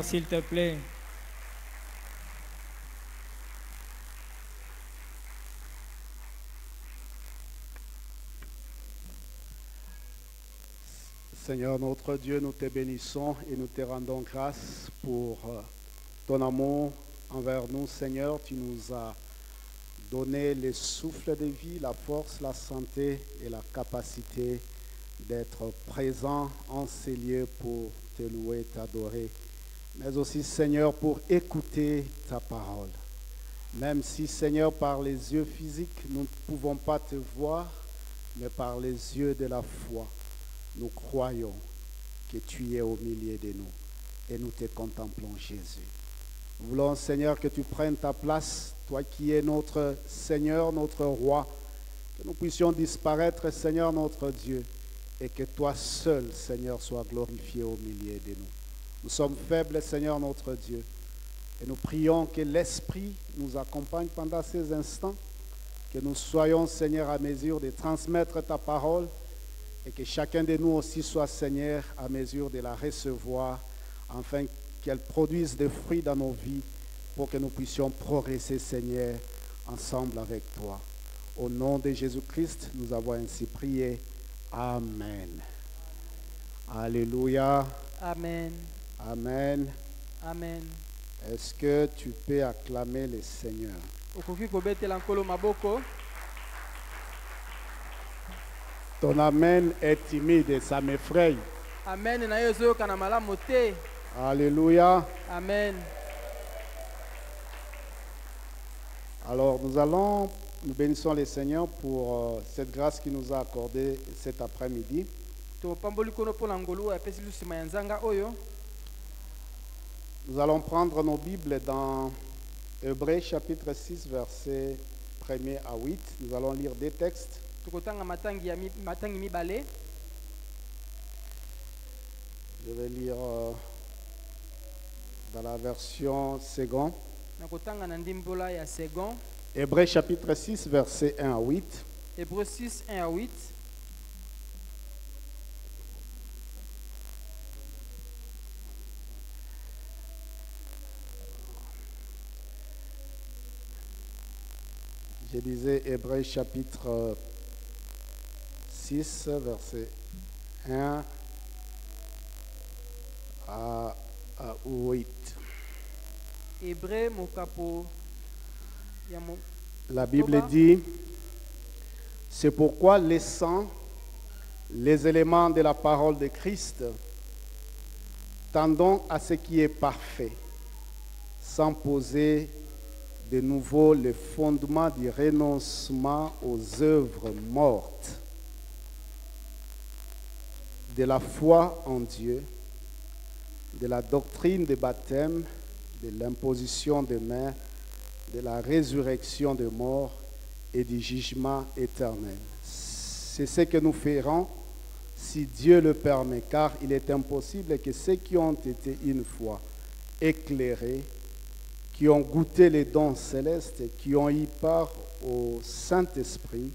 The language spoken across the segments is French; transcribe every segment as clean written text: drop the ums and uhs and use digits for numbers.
S'il te plaît. Seigneur notre Dieu, nous te bénissons et nous te rendons grâce pour ton amour envers nous. Seigneur, tu nous as donné le souffle de vie, la force, la santé et la capacité d'être présent en ces lieux pour te louer, t'adorer, mais aussi, Seigneur, pour écouter ta parole. Même si, Seigneur, par les yeux physiques, nous ne pouvons pas te voir, mais par les yeux de la foi, nous croyons que tu es au milieu de nous et nous te contemplons, Jésus. Nous voulons, Seigneur, que tu prennes ta place, toi qui es notre Seigneur, notre Roi, que nous puissions disparaître, Seigneur, notre Dieu, et que toi seul, Seigneur, sois glorifié au milieu de nous. Nous sommes faibles, Seigneur, notre Dieu, et nous prions que l'Esprit nous accompagne pendant ces instants, que nous soyons, Seigneur, à mesure de transmettre ta parole, et que chacun de nous aussi soit, Seigneur, à mesure de la recevoir, afin qu'elle produise des fruits dans nos vies, pour que nous puissions progresser, Seigneur, ensemble avec toi. Au nom de Jésus-Christ, nous avons ainsi prié. Amen. Alléluia. Amen. Amen. Amen. Est-ce que tu peux acclamer le Seigneur? Okoki kobetela nkolo maboko. Ton amen est timide et ça m'effraie. Amen na yo ezoyoka na malamu te. Alléluia. Amen. Alors nous bénissons le Seigneur pour cette grâce qu'il nous a accordée cet après-midi. Topamboli kono mpona ngolu oyo apesi biso nsima ya nzanga oyo. Nous allons prendre nos Bibles dans Hébreux chapitre 6, versets 1er à 8. Nous allons lire des textes. Tokotanga matangi mibale. Je vais lire dans la version seconde. Nakotanga na ndimbola ya second. Hébreux chapitre 6, versets 1 à 8. Hébreux 6, 1 à 8. Je disais Hébreux chapitre 6, verset 1 à 8. Hébreux mokapo ya mo. La Bible dit, c'est pourquoi laissant les éléments de la parole de Christ, tendons à ce qui est parfait, sans poser de nouveau le fondement du renoncement aux œuvres mortes, de la foi en Dieu, de la doctrine du baptême, de l'imposition des mains, de la résurrection des morts et du jugement éternel. C'est ce que nous ferons si Dieu le permet, car il est impossible que ceux qui ont été une fois éclairés, qui ont goûté les dons célestes, qui ont eu part au Saint-Esprit,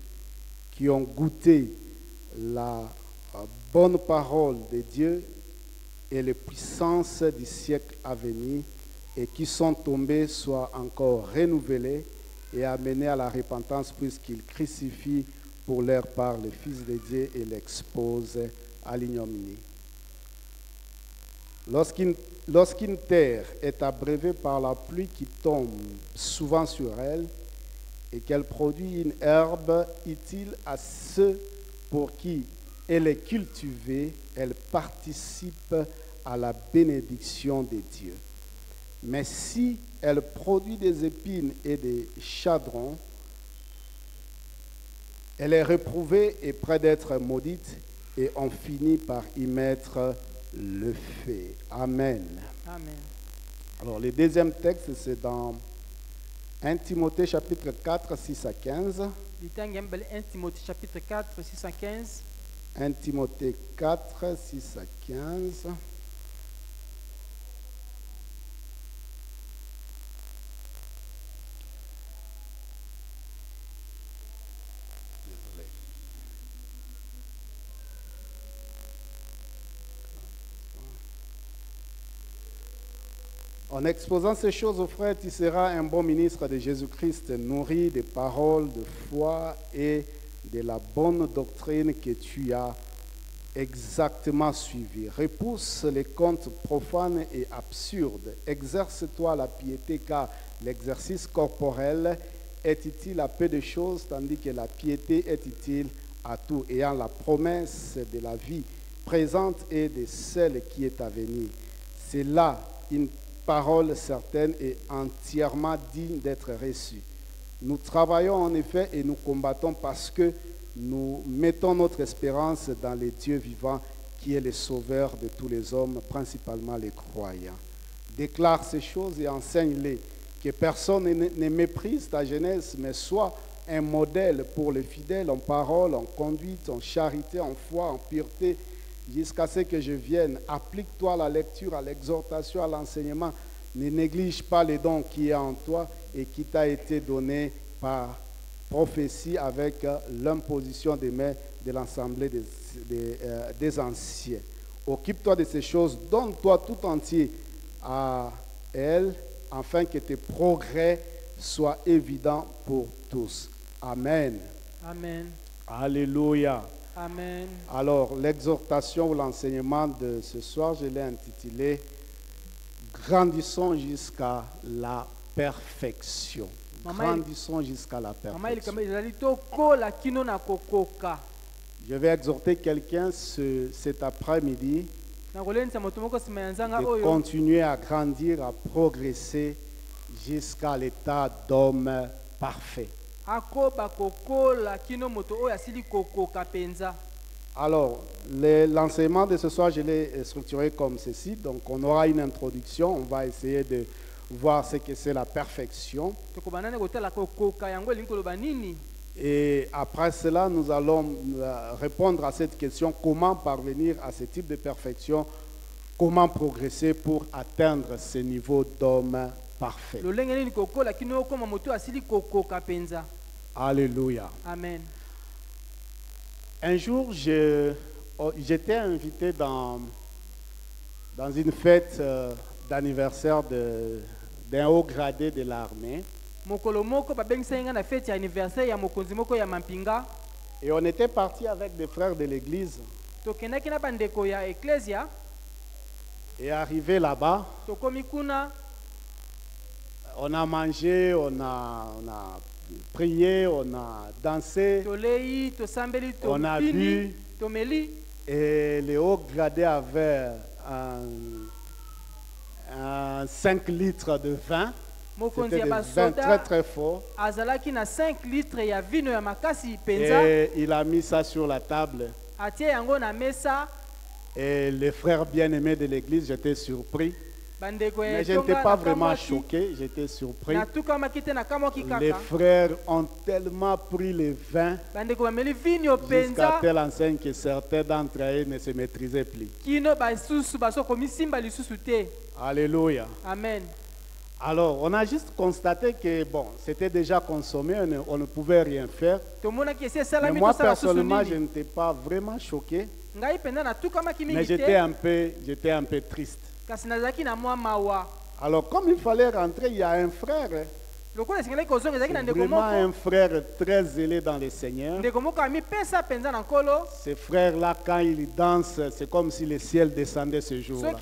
qui ont goûté la bonne parole de Dieu et les puissances du siècle à venir, et qui sont tombés soient encore renouvelés et amenés à la repentance, puisqu'ils crucifient pour leur part le Fils de Dieu et l'exposent à l'ignominie. Lorsqu'une terre est abreuvée par la pluie qui tombe souvent sur elle et qu'elle produit une herbe utile à ceux pour qui elle est cultivée, elle participe à la bénédiction de Dieu. Mais si elle produit des épines et des chardons, elle est réprouvée et près d'être maudite, et on finit par y mettre le feu. Amen. Amen. Alors, le deuxième texte, c'est dans 1 Timothée chapitre 4, 6 à 15. 1 Timothée chapitre 4, 6 à 15. 1 Timothée 4, 6 à 15. En exposant ces choses aux frères, tu seras un bon ministre de Jésus-Christ, nourri des paroles de foi et de la bonne doctrine que tu as exactement suivie. Repousse les contes profanes et absurdes. Exerce-toi la piété, car l'exercice corporel est utile à peu de choses, tandis que la piété est utile à tout, ayant la promesse de la vie présente et de celle qui est à venir. C'est là une parole certaine et entièrement digne d'être reçue. Nous travaillons en effet et nous combattons parce que nous mettons notre espérance dans le Dieu vivant qui est le sauveur de tous les hommes, principalement les croyants. Déclare ces choses et enseigne-les, que personne ne méprise ta jeunesse, mais sois un modèle pour les fidèles en parole, en conduite, en charité, en foi, en pureté, jusqu'à ce que je vienne. Applique-toi à la lecture, à l'exhortation, à l'enseignement. Ne néglige pas les dons qui est en toi et qui t'a été donné par prophétie avec l'imposition des mains de l'assemblée des anciens. Occupe-toi de ces choses, donne-toi tout entier à elle, afin que tes progrès soient évidents pour tous. Amen. Amen. Alléluia. Amen. Alors, l'exhortation ou l'enseignement de ce soir, je l'ai intitulé « Grandissons jusqu'à la perfection ». Grandissons jusqu'à la perfection. Je vais exhorter quelqu'un cet après-midi de continuer à grandir, à progresser jusqu'à l'état d'homme parfait. Alors, l'enseignement de ce soir, je l'ai structuré comme ceci. Donc, on aura une introduction. On va essayer de voir ce que c'est la perfection. Et après cela, nous allons répondre à cette question, comment parvenir à ce type de perfection, comment progresser pour atteindre ce niveau d'homme parfait. Alléluia. Amen. Un jour, j'étais invité dans une fête d'anniversaire d'un haut gradé de l'armée. Et on était parti avec des frères de l'église. Et arrivé là-bas, on a mangé, on a prié, on a dansé, on a bu. Et le haut gradé avait un 5 litres de vin. C'était des vins très très forts. Et il a mis ça sur la table. Et les frères bien-aimés de l'église, j'étais surpris. Mais je n'étais pas vraiment choqué, j'étais surpris. Les frères ont tellement pris le vin jusqu'à telle enseigne que certains d'entre eux ne se maîtrisaient plus. Alléluia. Amen. Alors, on a juste constaté que bon, c'était déjà consommé, on ne pouvait rien faire. Mais moi, personnellement, je n'étais pas vraiment choqué. Mais j'étais un peu triste. Alors, comme il fallait rentrer, il y a un frère. Vraiment un frère très zélé dans le Seigneur. Ce frère-là, quand il danse, c'est comme si le ciel descendait ce jour-là.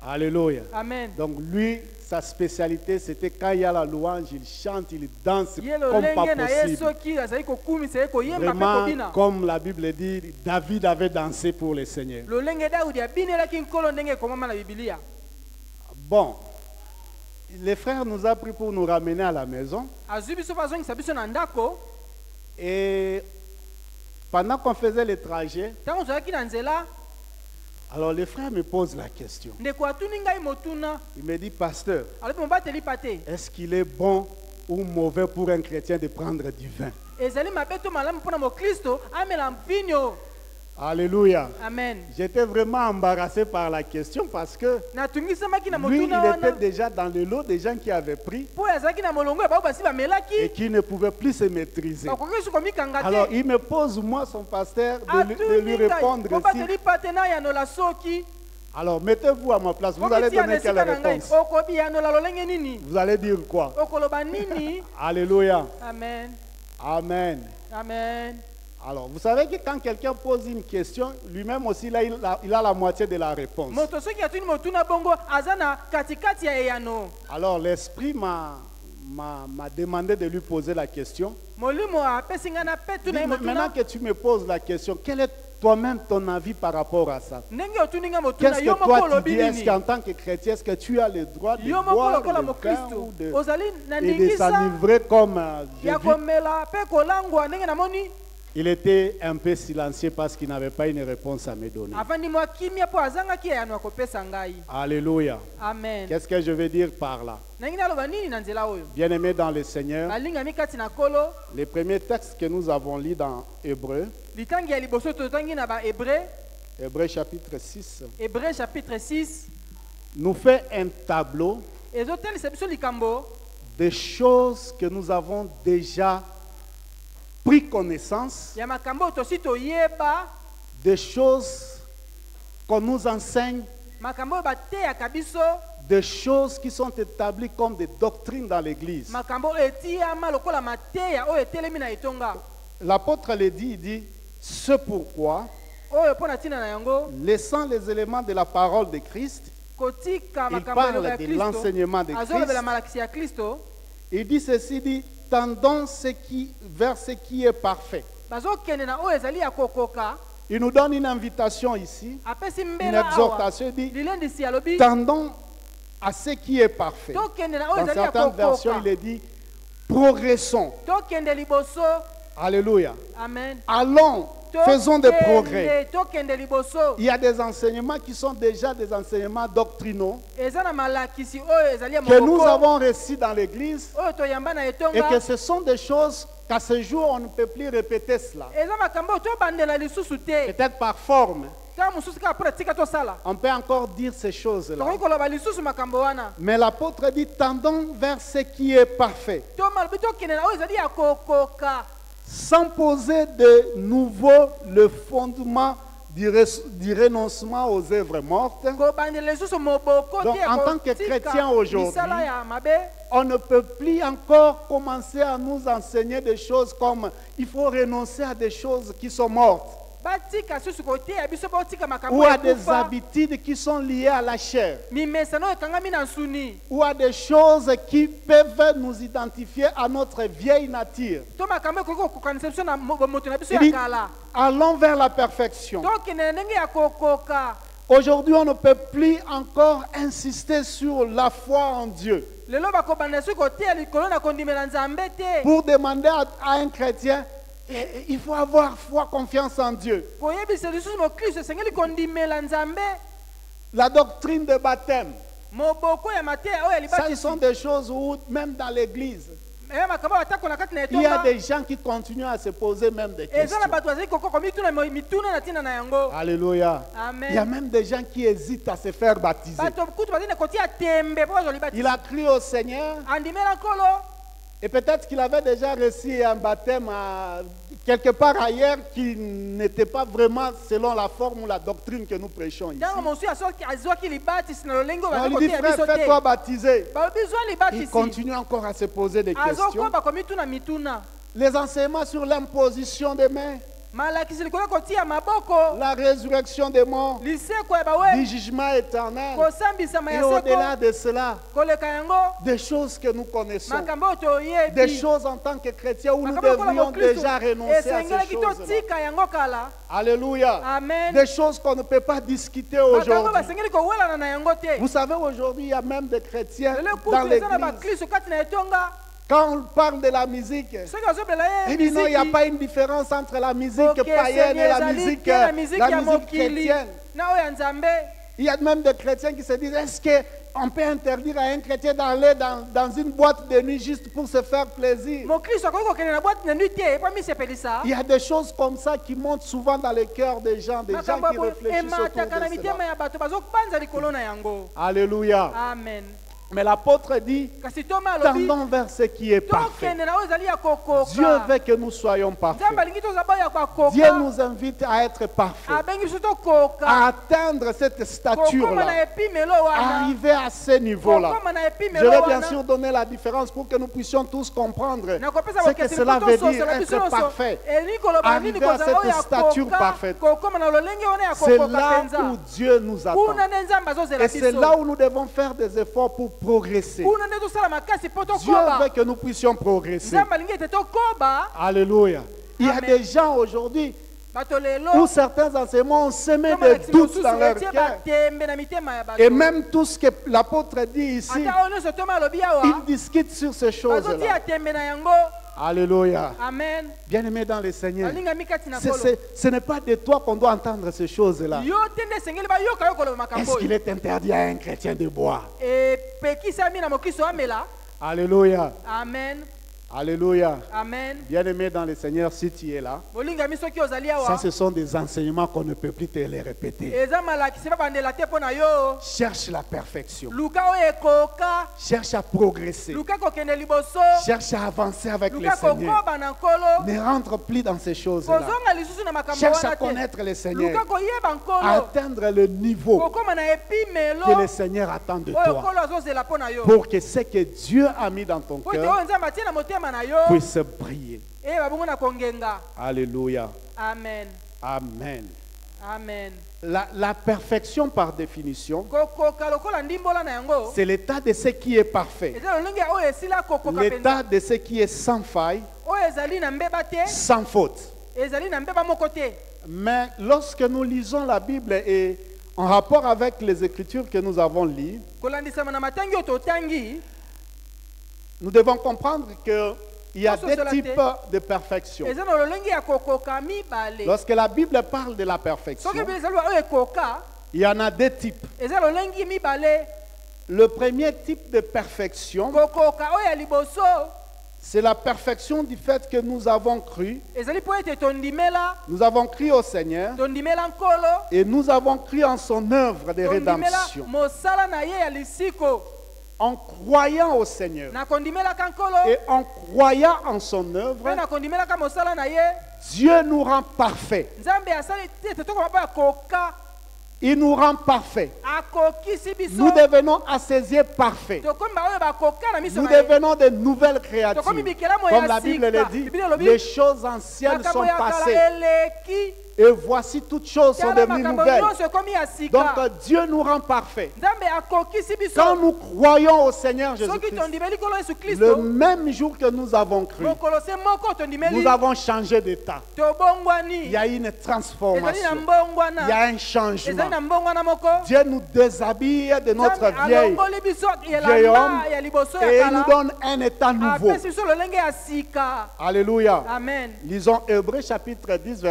Alléluia. Amen. Donc lui, sa spécialité, c'était quand il y a la louange, il chante, il danse comme pas possible. Vraiment, comme la Bible dit, David avait dansé pour le Seigneur. Bon, les frères nous ont pris pour nous ramener à la maison. Et pendant qu'on faisait le trajet, alors les frères me posent la question. Il me dit, pasteur, est-ce qu'il est bon ou mauvais pour un chrétien de prendre du vin? Alléluia. Amen. J'étais vraiment embarrassé par la question parce que lui, il était déjà dans le lot des gens qui avaient pris et qui ne pouvaient plus se maîtriser. Alors il me pose, moi, son pasteur, de lui répondre si Alors, mettez-vous à ma place. Vous allez donner quelle réponse? Vous allez dire quoi? Alléluia. Amen. Amen. Amen. Alors, vous savez que quand quelqu'un pose une question, lui-même aussi, là, il a la moitié de la réponse. Alors, l'Esprit m'a demandé de lui poser la question. Maintenant que tu me poses la question, quel est toi-même ton avis par rapport à ça? Qu'est-ce que toi tu dis? Est-ce qu'en tant que chrétien, est-ce que tu as le droit de boire le vin ou de s'enivrer comme Il était un peu silencieux parce qu'il n'avait pas une réponse à me donner. Alléluia. Amen. Qu'est-ce que je veux dire par là? Bien-aimés dans le Seigneur, les premiers textes que nous avons lus dans Hébreu, Hébreu chapitre 6, nous fait un tableau des choses que nous avons déjà pris connaissance, des choses qu'on nous enseigne, des choses qui sont établies comme des doctrines dans l'Église. L'apôtre le dit, il dit, c'est pourquoi, laissant les éléments de la parole de Christ, il parle de l'enseignement de Christ. Il dit ceci, dit, tendons vers ce qui est parfait. Il nous donne une invitation ici, une exhortation, il dit, tendons à ce qui est parfait. Dans certaines versions, il est dit, progressons. Alléluia. Amen. Allons, faisons des progrès. Il y a des enseignements qui sont déjà des enseignements doctrinaux que nous avons reçus dans l'Église et que ce sont des choses qu'à ce jour on ne peut plus répéter cela. Peut-être par forme. On peut encore dire ces choses-là. Mais l'apôtre dit, tendons vers ce qui est parfait. Sans poser de nouveau le fondement du renoncement aux œuvres mortes. Donc, en tant que chrétien aujourd'hui, on ne peut plus encore commencer à nous enseigner des choses comme il faut renoncer à des choses qui sont mortes. Ou à des habitudes qui sont liées à la chair. Ou à des choses qui peuvent nous identifier à notre vieille nature. Il dit, allons vers la perfection. Aujourd'hui, on ne peut plus encore insister sur la foi en Dieu. Pour demander à un chrétien, il faut avoir foi, confiance en Dieu. La doctrine de baptême, ça, ce sont des choses où, même dans l'église, il y a des gens qui continuent à se poser même des questions. Alléluia. Amen. Il y a même des gens qui hésitent à se faire baptiser. Il a cru au Seigneur. Et peut-être qu'il avait déjà reçu un baptême quelque part ailleurs qui n'était pas vraiment selon la forme ou la doctrine que nous prêchons ici. On lui dit, frère, fais-toi baptiser. Il continue encore à se poser des questions. Les enseignements sur l'imposition des mains, la résurrection des morts, du jugement éternel, et au-delà de cela, des choses que nous connaissons, des choses en tant que chrétiens où nous devrions déjà renoncer à ces choses-là. Alléluia. Amen. Des choses qu'on ne peut pas discuter aujourd'hui. Vous savez, aujourd'hui, il y a même des chrétiens dans l'église. Quand on parle de la musique, il dit non, il n'y a pas une différence entre la musique païenne et la musique chrétienne. Il y a même des chrétiens qui se disent, est-ce qu'on peut interdire à un chrétien d'aller dans une boîte de nuit juste pour se faire plaisir? Il y a des choses comme ça qui montent souvent dans le cœur des gens qui réfléchissent autour de cela. Alléluia. Amen. Mais l'apôtre dit, kasi Thomas alobi tendons vers ce qui est parfait. tokende na oyo ezali ya kokoka. Dieu veut que nous soyons parfaits. Nzambe alingi tozala oyo ya kokoka. Dieu nous invite à être parfaits, abengi biso tokoka à atteindre cette kokoma stature-là, na epimelo wana arriver à ce niveau-là. kokoma na Je epimelo vais bien wana sûr donner la différence pour que nous puissions tous comprendre nakopesa ce que bokeseni cela mpo veut tososola dire biso être nyonso parfait. elingi koloba nini Arriver à kozala oyo cette ya stature koka parfaite. kokoma na lolenge wana ya C'est kokoka là mpenza où Dieu nous attend. kuna nde nzambe azozela Et c'est biso là où nous devons faire des efforts pour progresser. kuna nde tosala makasi mpo Dieu tokoba veut que nous puissions progresser. nzambe alingi ete tokoba Alléluia. Il y a Amen. des gens aujourd'hui bato où lelo certains enseignements ont semé toma des lakisi doutes mosusu dans leur etie cœur. batembe na mitema ya bato Et même tout ce que l'apôtre dit ici, ata oyo nyonso toma alobi awa il discute sur ces choses-là. bazotia tembe na yango Alléluia. amen Bien-aimé dans le Seigneur, balingami kati na ce kolo ce n'est pas de toi qu'on doit entendre ces choses-là. yo te nde esengeli bayoka yo koloba makambo Est-ce qu'il oyo est interdit à un chrétien de boire? epekisami na mokristo amela Alléluia. amen Alléluia. amen Bien-aimé dans le Seigneur, si tu es là, bolingami soki ozali ça awa ce sont des enseignements qu'on ne peut plus te les répéter. eza malakisi babandela te mpo na yo Cherche la perfection. luka oyo ekoka Cherche à progresser. luka kokende liboso Cherche à avancer avec le luka Seigneur. kokoba na nkolo Ne rentre plus dans ces choses-là. kozonga lisusu na makambo Cherche à wana te connaître le luka Seigneur. koyeba À nkolo atteindre le niveau kokoma na que epimelo le Seigneur attend de oyo toi. nkolo azozela mpo na yo Pour que ce que Dieu a mis dans ton po ete cœur oyo nzambe atie na motema na yo puisse briller. eyeba bongo na kongenga Alléluia. amen Amen. amen La perfection par définition, kokoka lokola ndimbola na yango c'est l'état de ce qui est parfait. eza lolenge oyo esila kokoka mpenza L'état de ce qui est sans faille, oyo ezali na mbeba te sans faute. ezali na mbeba moko te Mais lorsque nous lisons la Bible et en rapport avec les Écritures que nous avons lues, kolandisama na matangi oyo totangi nous devons comprendre qu'il y a Tout deux cela types de perfection. eza na lolenge ya kokoka mibale Lorsque la Bible parle de la perfection, soki ebele ezali oyo ekoka il y en a deux types. eza lolenge mibale Le premier type de perfection, kokoka oyo ya liboso c'est la perfection du fait que nous avons cru, ezali mpo ete tondimela nous avons cru au Seigneur tondimela nkolo et nous avons cru en son œuvre de tondimela rédemption. mosala na ye ya lisiko En croyant au Seigneur nakondimelaka nkolo et en croyant en son mpe œuvre, nakondimelaka mosala na ye Dieu nous rend parfaits. nzambe asali te ete tokoma mpo ya koka Il nous rend parfaits. akokisi biso Nous devenons à ses yeux parfaits. tokomi baoyo bakoka na miso Nous na ye devenons de nouvelles créatures. tokomi bikelamo ya Comme la Bible sika. le dit, Biblia elobi, les choses anciennes makambo sont ya kala passées eleki et voici toutes choses sont tala devenues makambo nouvelles. nyonso ekomi ya Donc sika Dieu nous rend parfaits. nzambe akokisi biso Quand nous croyons au Seigneur soki Jésus-Christ, tondimeli nkolo yesu le kristo même jour que nous avons cru, mokolo se moko tondimeli nous avons changé d'état. Il tobongwani y a une ezali na transformation. Il y a mbongwana un ezali changement. na mbongwana moko Dieu nous déshabille de notre nzambe vieil alongoli biso vieil elamba homme ya liboso et ya il nous kala donne un état nouveau. apesi biso lolenge ya sika Alléluia. amen Lisons Hébreux chapitre 10,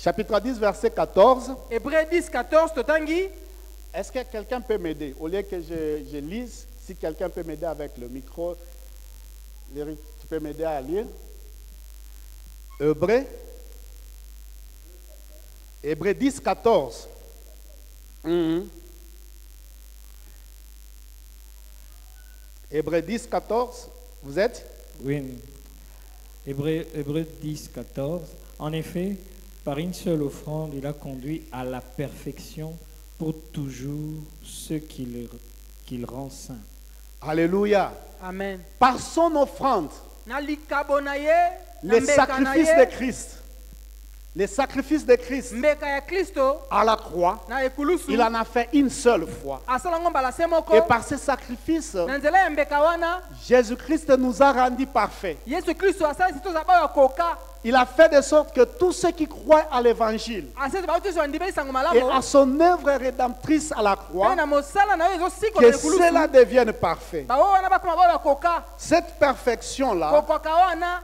chapitre 10, verset 14. hébreu 10 14 totangi Est-ce que quelqu'un peut m'aider? Au lieu que je lise, si quelqu'un peut m'aider avec le micro, Lyric, tu peux m'aider à lire? Hébreux 10, 14. Hébreux 10, 14. Vous êtes? Oui. Hébreux 10, 14. En effet, par une seule offrande, il a conduit à la perfection pour toujours ceux qu'il rend saints. Alléluia. amen Par son offrande, na likabo na ye na les mbeka na sacrifices de ye Christ, les sacrifices de Christ mbeka ya kristo à la croix, na ekulusu il en a fait une seule fois. asala ngo mbala se moko Et par ces sacrifices, na nzela ya mbeka wana Jésus-Christ nous a rendus parfaits. yesu kristo asalisi tozala bayo ya koka Il a fait de sorte que tous ceux qui croient à l'évangile asalisi bauti so bandimeli sango et malamu à son œuvre rédemptrice à la mpe croix, na mosala na yo ezosikola que na ekulusu cela devienne parfait. baoyo wana bakoma bayo ya koka Cette perfection-là, kokoka wana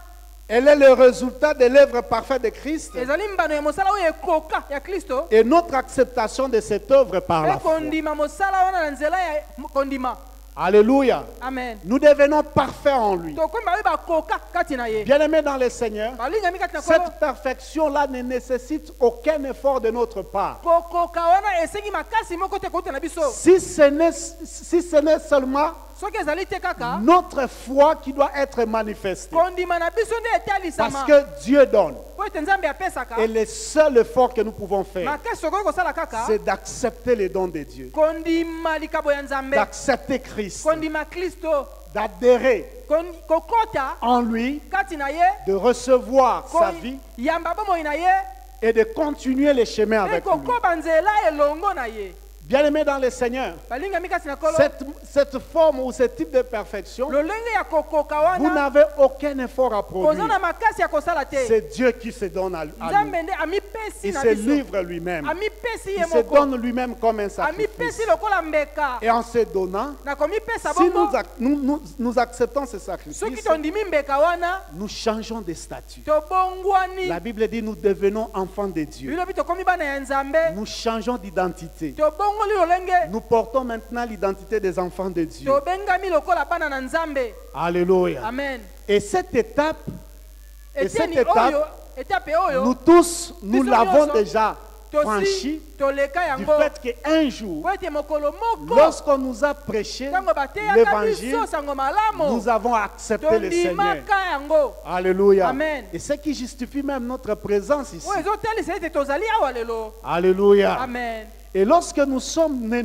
elle est le résultat de l'œuvre parfaite de Christ ezali mbano ya mosala oyo ekoka ya kristo et notre acceptation de cette œuvre par la mpe foi. kondima mosala wana na nzela ya kondima Alléluia. Amen. Nous devenons parfaits en lui. Tokomi ba koka kati na ye. Bien-aimés dans le Seigneur, Balingami kati na kolo. cette perfection-là ne nécessite aucun effort de notre part. Kokoka wana esengi makasi moko te kouta na biso. Si ce n'est seulement Soki ezali te kaka. notre foi qui doit être manifestée. Kondima na biso nde etalisama. Parce que Dieu donne. Po ete Nzambe apesaka. Et le seul effort que nous pouvons faire, Makasi sokoki kosala kaka. c'est d'accepter les dons de Dieu. Kondima likabo ya Nzambe. D'accepter Christ. Kondima Kristo. D'adhérer Kokota en lui, kati na ye. de recevoir sa vie Yamba bomoi na ye. et de continuer les chemins avec lui. Kokoba nzela elongo na ye. Bien-aimés dans le Seigneur, Balingami kati na kolo. cette forme ou ce type de perfection, Lolenge ya kokoka vous wana. n'avez aucun effort à produire. Kozana makasi ya kosala te. C'est Dieu qui se donne à nous. Nzambe nde amipesi Il na se biso. livre lui-même. Amipesi Il ye se moko. donne lui-même comme un sacrifice. Amipesi lokola mbeka. Et en se donnant, Nakomipesa si bongo. nous acceptons ce Soki sacrifice, tondimi mbeka wana. nous changeons de statut. Tobongwani. La Bible dit nous devenons enfants de Dieu. Bilobi tokomi bana ya Nzambe. Nous changeons d'identité. Tobongoli lolenge. Nous portons maintenant l'identité des enfants de Dieu. Tobengami lokola bana na Nzambe. Alléluia. Amen. Et cette étape, Eteni oyo. Etape oyo. nous tous, nous Biso l'avons nyonso. déjà Tosi franchi toleka du yango. fait qu'un jour, Po ete mokolo moko. lorsqu'on nous a prêché Tango bateyaka l'évangile, biso sango malamu. nous avons accepté le Seigneur. Tondimaka yango. Alléluia. Amen. Et ce qui justifie même notre présence ici. Oyo ezotalisa ete tozali awa lelo. Alléluia. Amen. Et lorsque nous sommes nés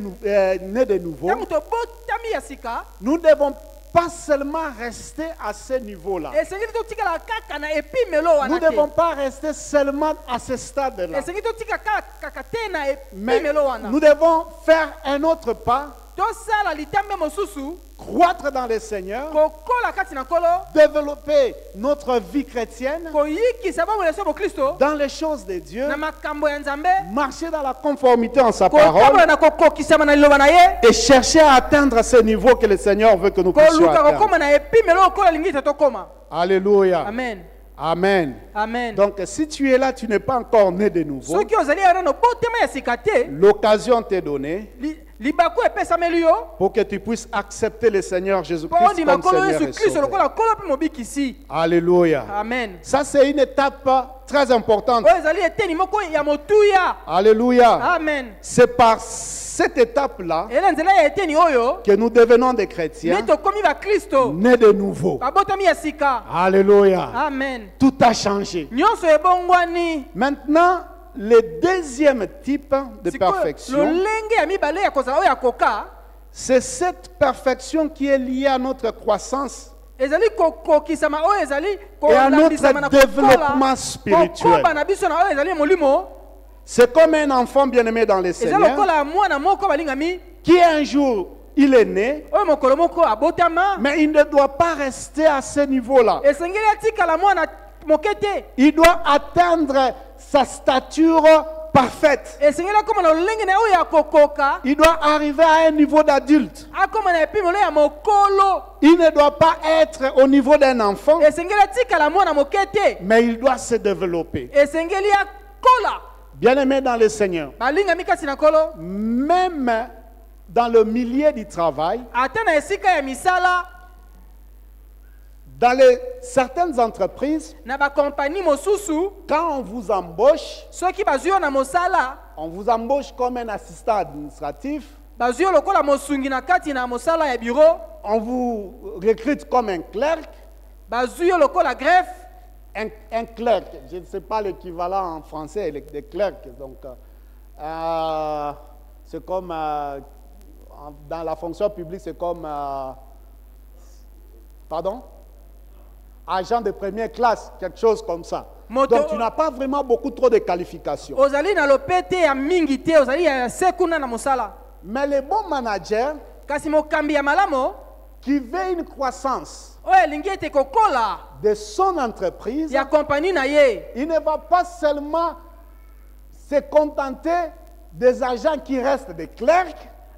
de nouveau, Tango tobotami ya sika. nous ne devons pas seulement rester à ce niveau-là. Esengi totikala kaka na epimelo Nous wana ne te. devons pas rester seulement à ce stade-là. Esengi totika kaka te na Mais epimelo wana. nous devons faire un autre pas, Tosala litambe mosusu. croître dans le Seigneur, Kokola kati na kolo. développer notre vie chrétienne Koyikisa bomeleso bo Kristo. dans les choses de Dieu, Na makambo ya Nzambe. marcher dans la conformité en sa Kotambola parole na kokokisama na liloba na ye. et chercher à atteindre ce niveau que le Seigneur veut que nous puissions Koluka atteindre. kokoma na epimelo okola lingi tokoma. Alléluia. Amen. Amen. Amen. Donc si tu es là, tu n'es pas encore né de nouveau, Soki ozali yana no botema ya sika te. l'occasion t'est donnée Libaku epesameli yo. pour que tu puisses accepter le Seigneur Po Jésus-Christ ondima comme kolo Seigneur Yesu et Kristo Sauveur. lokola kolo pe mobikisi. Alléluia. Amen. Ça, c'est une étape très importante. Oyo ezali eteni moko ya motuya. Alléluia. Amen. C'est par cette étape-là Ela nzela ya eteni oyo. que nous devenons des chrétiens Ne tokomi ba Kristo. nés de nouveau. Babotami ya sika. Alléluia. Amen. Tout a changé. Nyonso ebongwani. Maintenant, le deuxième type de Sikoyo, perfection, lolenge ya mibale ya kozala oyo ya koka. c'est cette perfection qui est liée à notre croissance Ezali kokokisama oyo ezali et à kolambisama na notre développement kokola. spirituel. Kokoba na biso na oyo ezali molimo. C'est comme un enfant bien-aimé dans le Eza Seigneur lokola mwana moko balingami. qui un jour, il est né, Oyo mokolo moko abotama. mais il ne doit pas rester à ce niveau-là. Esengeli atikala mwana moke te. Il doit atteindre sa stature parfaite. Esengeli akoma na lolenge na oyo ya kokoka. Il doit arriver à un niveau d'adulte. Akoma na epimelo ya mokolo. Il ne doit pas être au niveau d'un enfant, Esengeli atikala mwana moke te. mais il doit se développer. Esengeli akola. Bien-aimé dans le Seigneur, Balingami kasi na kolo. même dans le milieu du travail, Ata na esika ya misala. dans certaines entreprises, Na ba compagnie mosusu. quand on vous embauche, Soki bazwi yo na mosala. on vous embauche comme un assistant administratif, Bazwi yo lokola mosungi na kati na mosala ya bureau. on vous recrute comme un clerc. Bazwi yo lokola greffe. Un clerc, je ne sais pas l'équivalent en français des clercs. Donc, c'est comme dans la fonction publique, c'est comme pardon, agent de première classe, quelque chose comme ça. Donc, tu n'as pas vraiment beaucoup trop de qualifications. Ozali na lopete ya mingi te, ozali ya sekuna na mosala. Mais les bons managers Kasi mokambi ya malamo, qui veulent une croissance oyo elingi ete kokola de son entreprise, ya kompani na ye. il ne va pas seulement se contenter des agents qui restent des clercs,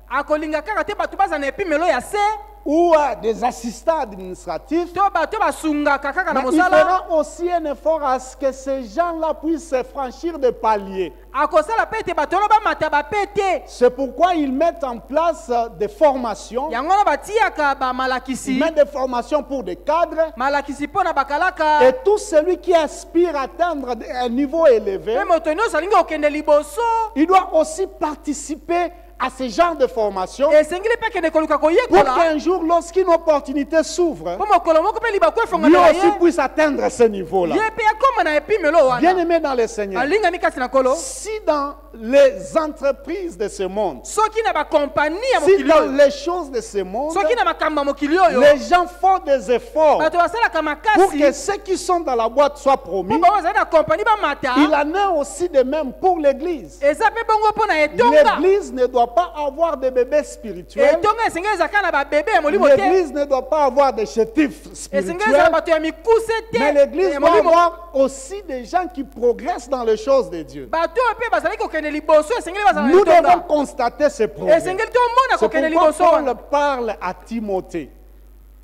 Akolinga kaka te bato baza na epimelo ya se. ou des assistants administratifs. to bato basungaka kaka na Mais il mosala fera aussi un effort à ce que ces gens-là puissent franchir des paliers. akosala pe ete bato wana bamata bape te. C'est pourquoi ils mettent en place des formations. yango wana batiaka Ils bamalakisi mettent des formations pour des cadres. malakisi mpo na bakalaka Et tout celui qui aspire à atteindre un niveau élevé, mpe moto nyonso alingi kokende liboso il doit aussi participer à ce genre de formation esengeli mpe akende koluka pour koyekola qu'un jour, lorsqu'une opportunité s'ouvre, mpo mokolo moko mpe libaku lui efongana na aussi ye puisse atteindre ce niveau-là. ye mpe akóma na epimelo wana Bien-aimé dans le Seigneur, alingami kasi na kolo si dans les entreprises de ce monde, soki na bakompani ya si mokili dans oyo les choses de ce monde, soki na makambo ya mokili oyo les gens font des efforts bato basalaka pour que makasi ceux qui sont dans la boîte soient promis, mpo bazali na kompani bamata il en est aussi de même pour l'Église. eza mpe bongo mpo na etonga L'Église ne doit pas avoir de bébés spirituels. etonga esengeli ezalaka na babebe ya molimo te L'Église ne doit pas avoir de chétifs esengeli ezala spirituels. bato ya mikuse Mais te l'Église ya doit molimo avoir aussi des gens qui progressent dans les choses de Dieu. bato oyo mpe bazali kokende liboso esengeli bazala na Nous devons etonga constater ce progrès. esengeli tomona C'est kokende pourquoi liboso Paul wana parle à Timothée.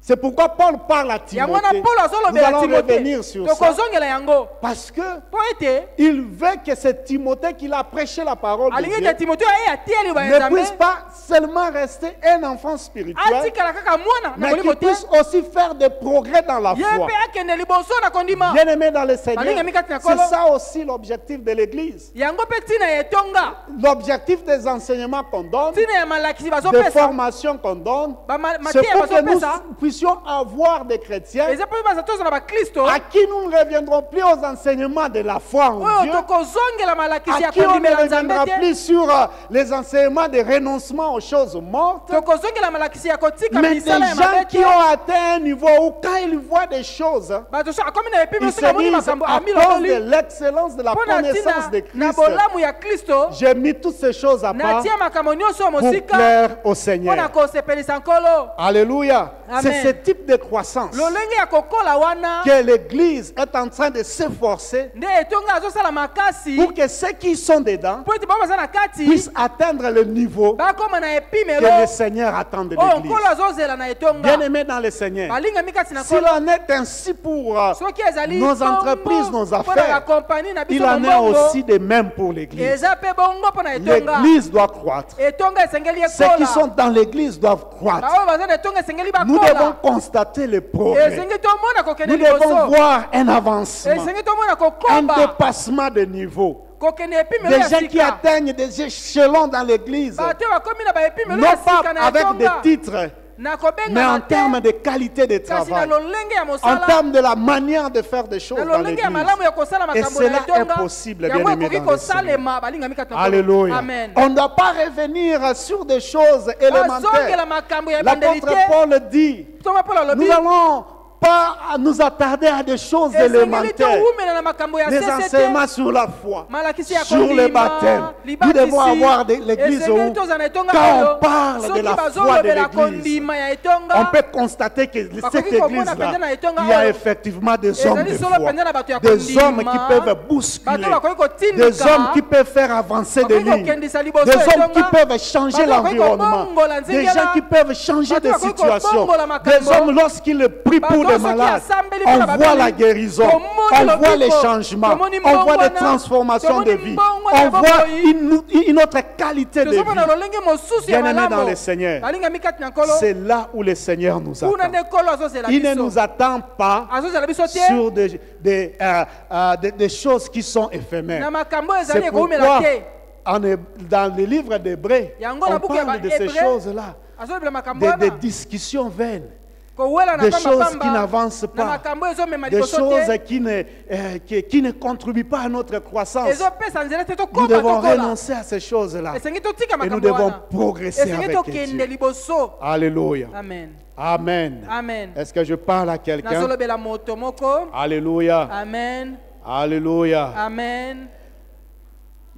C'est pourquoi Paul parle à yango wana Timothée. polo Nous azolobela allons timote revenir sur ça. tokozongela yango Parce que mpo ete il veut que c'est Timothée qui a prêché la parole de alingi Dieu ete timote oyo aye atieli ne banzambe puisse pas seulement rester un enfant spirituel, atikala kaka mwana na mais molimo qu'il te puisse aussi faire des progrès dans la ye foi. mpe akende liboso na kondima Bien-aimé dans le Seigneur, Balinga mikati na c'est kolo. ça aussi l'objectif de l'Église. yango mpe ntina ya etonga L'objectif des enseignements qu'on donne, ntina ya malakisi des bazopesa formations qu'on donne, c'est mateya pour que nous bazopesa puissions avoir des chrétiens eza mpe baza tozala bakristo à qui nous ne reviendrons plus aux enseignements de la foi en oyo Dieu, tokozongela malakisi à ya qui on ne kondimela nzambe reviendra te plus sur les enseignements de renoncement aux choses mortes, tokozongela malakisi ya kotika mais des misala ya gens mabe qui te ont atteint un niveau où quand ils voient des choses, bato so akomi na epimi ils soki amoni se disent makambo à cause amiloboli de l'excellence de la mpo na connaissance de ntina na Christ, bolamu ya kristo j'ai mis toutes ces choses à part natia makambo nyonso ya pour mosika plaire au mpo na Seigneur. kosepelisa nkolo Alléluia. C'est Amen. ce type de croissance lolenge ya kokola wana que l'Église est en train de s'efforcer nde etonga azosala makasi pour que ceux qui sont dedans mpo ete bango baza na kati puissent atteindre le niveau bakóma na que epimelo le Seigneur attend de oyo l'Église. nkolo azozela na etonga Bien-aimés dans le Seigneur, balingami kati na s'il nkolo en est ainsi pour soki ezali nos bongo entreprises, nos mpo na affaires, bakompani na il biso en est mombongo aussi de même pour l'Église. eza mpe bongo mpo na etonga L'Église doit croître. etonga esengeli Ceux qui ekola sont dans l'Église doivent croître. baoyo baza na etonga esengeli Nous devons bakola constater le progrès. esengi tomona kokende Nous devons liboso voir un avancement, esengi tomona un kokoba dépassement de niveau. kokende epimelo Des ya gens qui sika atteignent des échelons dans l'Église, bato bakomi na baepimelo non ya pas sika na avec des etonga titres, na mais en kobengama termes te de qualité de kasi na travail, lolenge ya en mosala termes de la manière de faire des choses na dans lolenge ya l'Église. malamu ya kosala Et makambo na cela est etonga possible, yango bien-aimés ekoki dans le Seigneur. kosalema balingami kati na nkolo. Alléluia. Amen. On ne doit pas revenir sur des choses élémentaires. bazongela makambo ya ebandeli L'apôtre te Paul dit, toma mpo alobi nous allons pas nous attarder à des choses esengeli élémentaires. towumela na makambo ya Les sese enseignements te sur la foi, malakisi ya sur le baptême. kondima Nous devons avoir l'église où, esengeli toza na etonga quand oyo on parle de soki la foi de bazolobela l'église, kondima ya on etonga peut constater que cette Bakoki komona église-là, penza na etonga il y a oyo. effectivement des hommes de ezali solo foi, penza na bato ya des hommes qui kondima peuvent bousculer, bato bakoki kotindika des hommes qui peuvent faire avancer des bakoki lignes, kokendisa liboso des ya hommes qui etonga peuvent changer bato bakoki l'environnement, kobongola des nzingela, gens qui peuvent changer bato des bakoki situations, kobongola makambo, des hommes lorsqu'ils prient pour bato des soki malades, asambeli on mpona voit babeli, la guérison, tomoni on voit lobiko, les changements, tomoni on voit mbongwana, des transformations de tomoni vie, mbongwana on ya voit boboyi. une autre qualité de tozomona vie. lolenge mosusu ya Bien-aimés dans malamu le Seigneur, balingami kati na nkolo c'est là où le Seigneur nous kuna attend. nde nkolo azozela Il ne biso nous attend pas azozela biso te sur des choses qui sont éphémères. na makambo ezali C'est ekoumela pourquoi te dans le livre d'Hébreux, Yango na on buku ya parle de ces Hébreux, choses-là, azolobela makambo des wana discussions vaines, kowela na des pamba choses qui pamba n'avancent na pas, makambo ezomema des liboso choses te qui ne contribuent pas à notre croissance. ezopesa nzela te Nous tokoma devons tokola renoncer à ces choses-là esengi totika et nous makambo devons wana progresser esengi avec tokende Dieu. liboso Alléluia. amen Amen. amen Est-ce que je parle à quelqu'un? nazolobela moto moko Alléluia. amen Alléluia. amen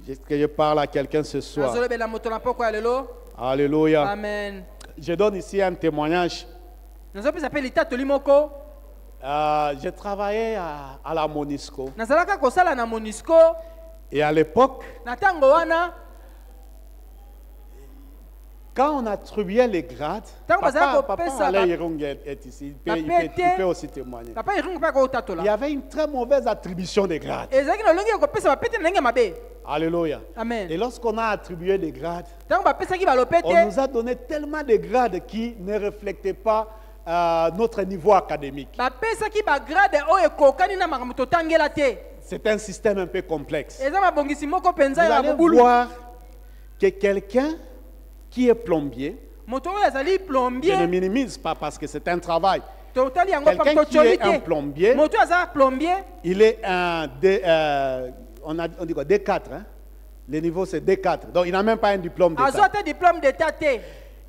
Est-ce que je parle à quelqu'un ce soir? nazolobela moto na poko ya lelo Alléluia. amen Je donne ici un témoignage. nazopesa mpe litatoli moko J'ai travaillé à la MONUSCO. nazalaka kosala na monisco Et à l'époque, na ntango wana Quand on attribuait les grades, papa Alain Yerung est ici, il peut aussi témoigner. Il y avait une très mauvaise attribution des grades. Alléluia. Amen. Et lorsqu'on a attribué des grades, on nous a donné tellement de grades qui ne reflétaient pas notre niveau académique. C'est un système un peu complexe. Vous allez voir que quelqu'un qui est plombier, je ne minimise pas parce que c'est un travail. Quelqu'un qui est un plombier, il est un on dit quoi, D4. Hein? Le niveau c'est D4. Donc il n'a même pas un diplôme d'État.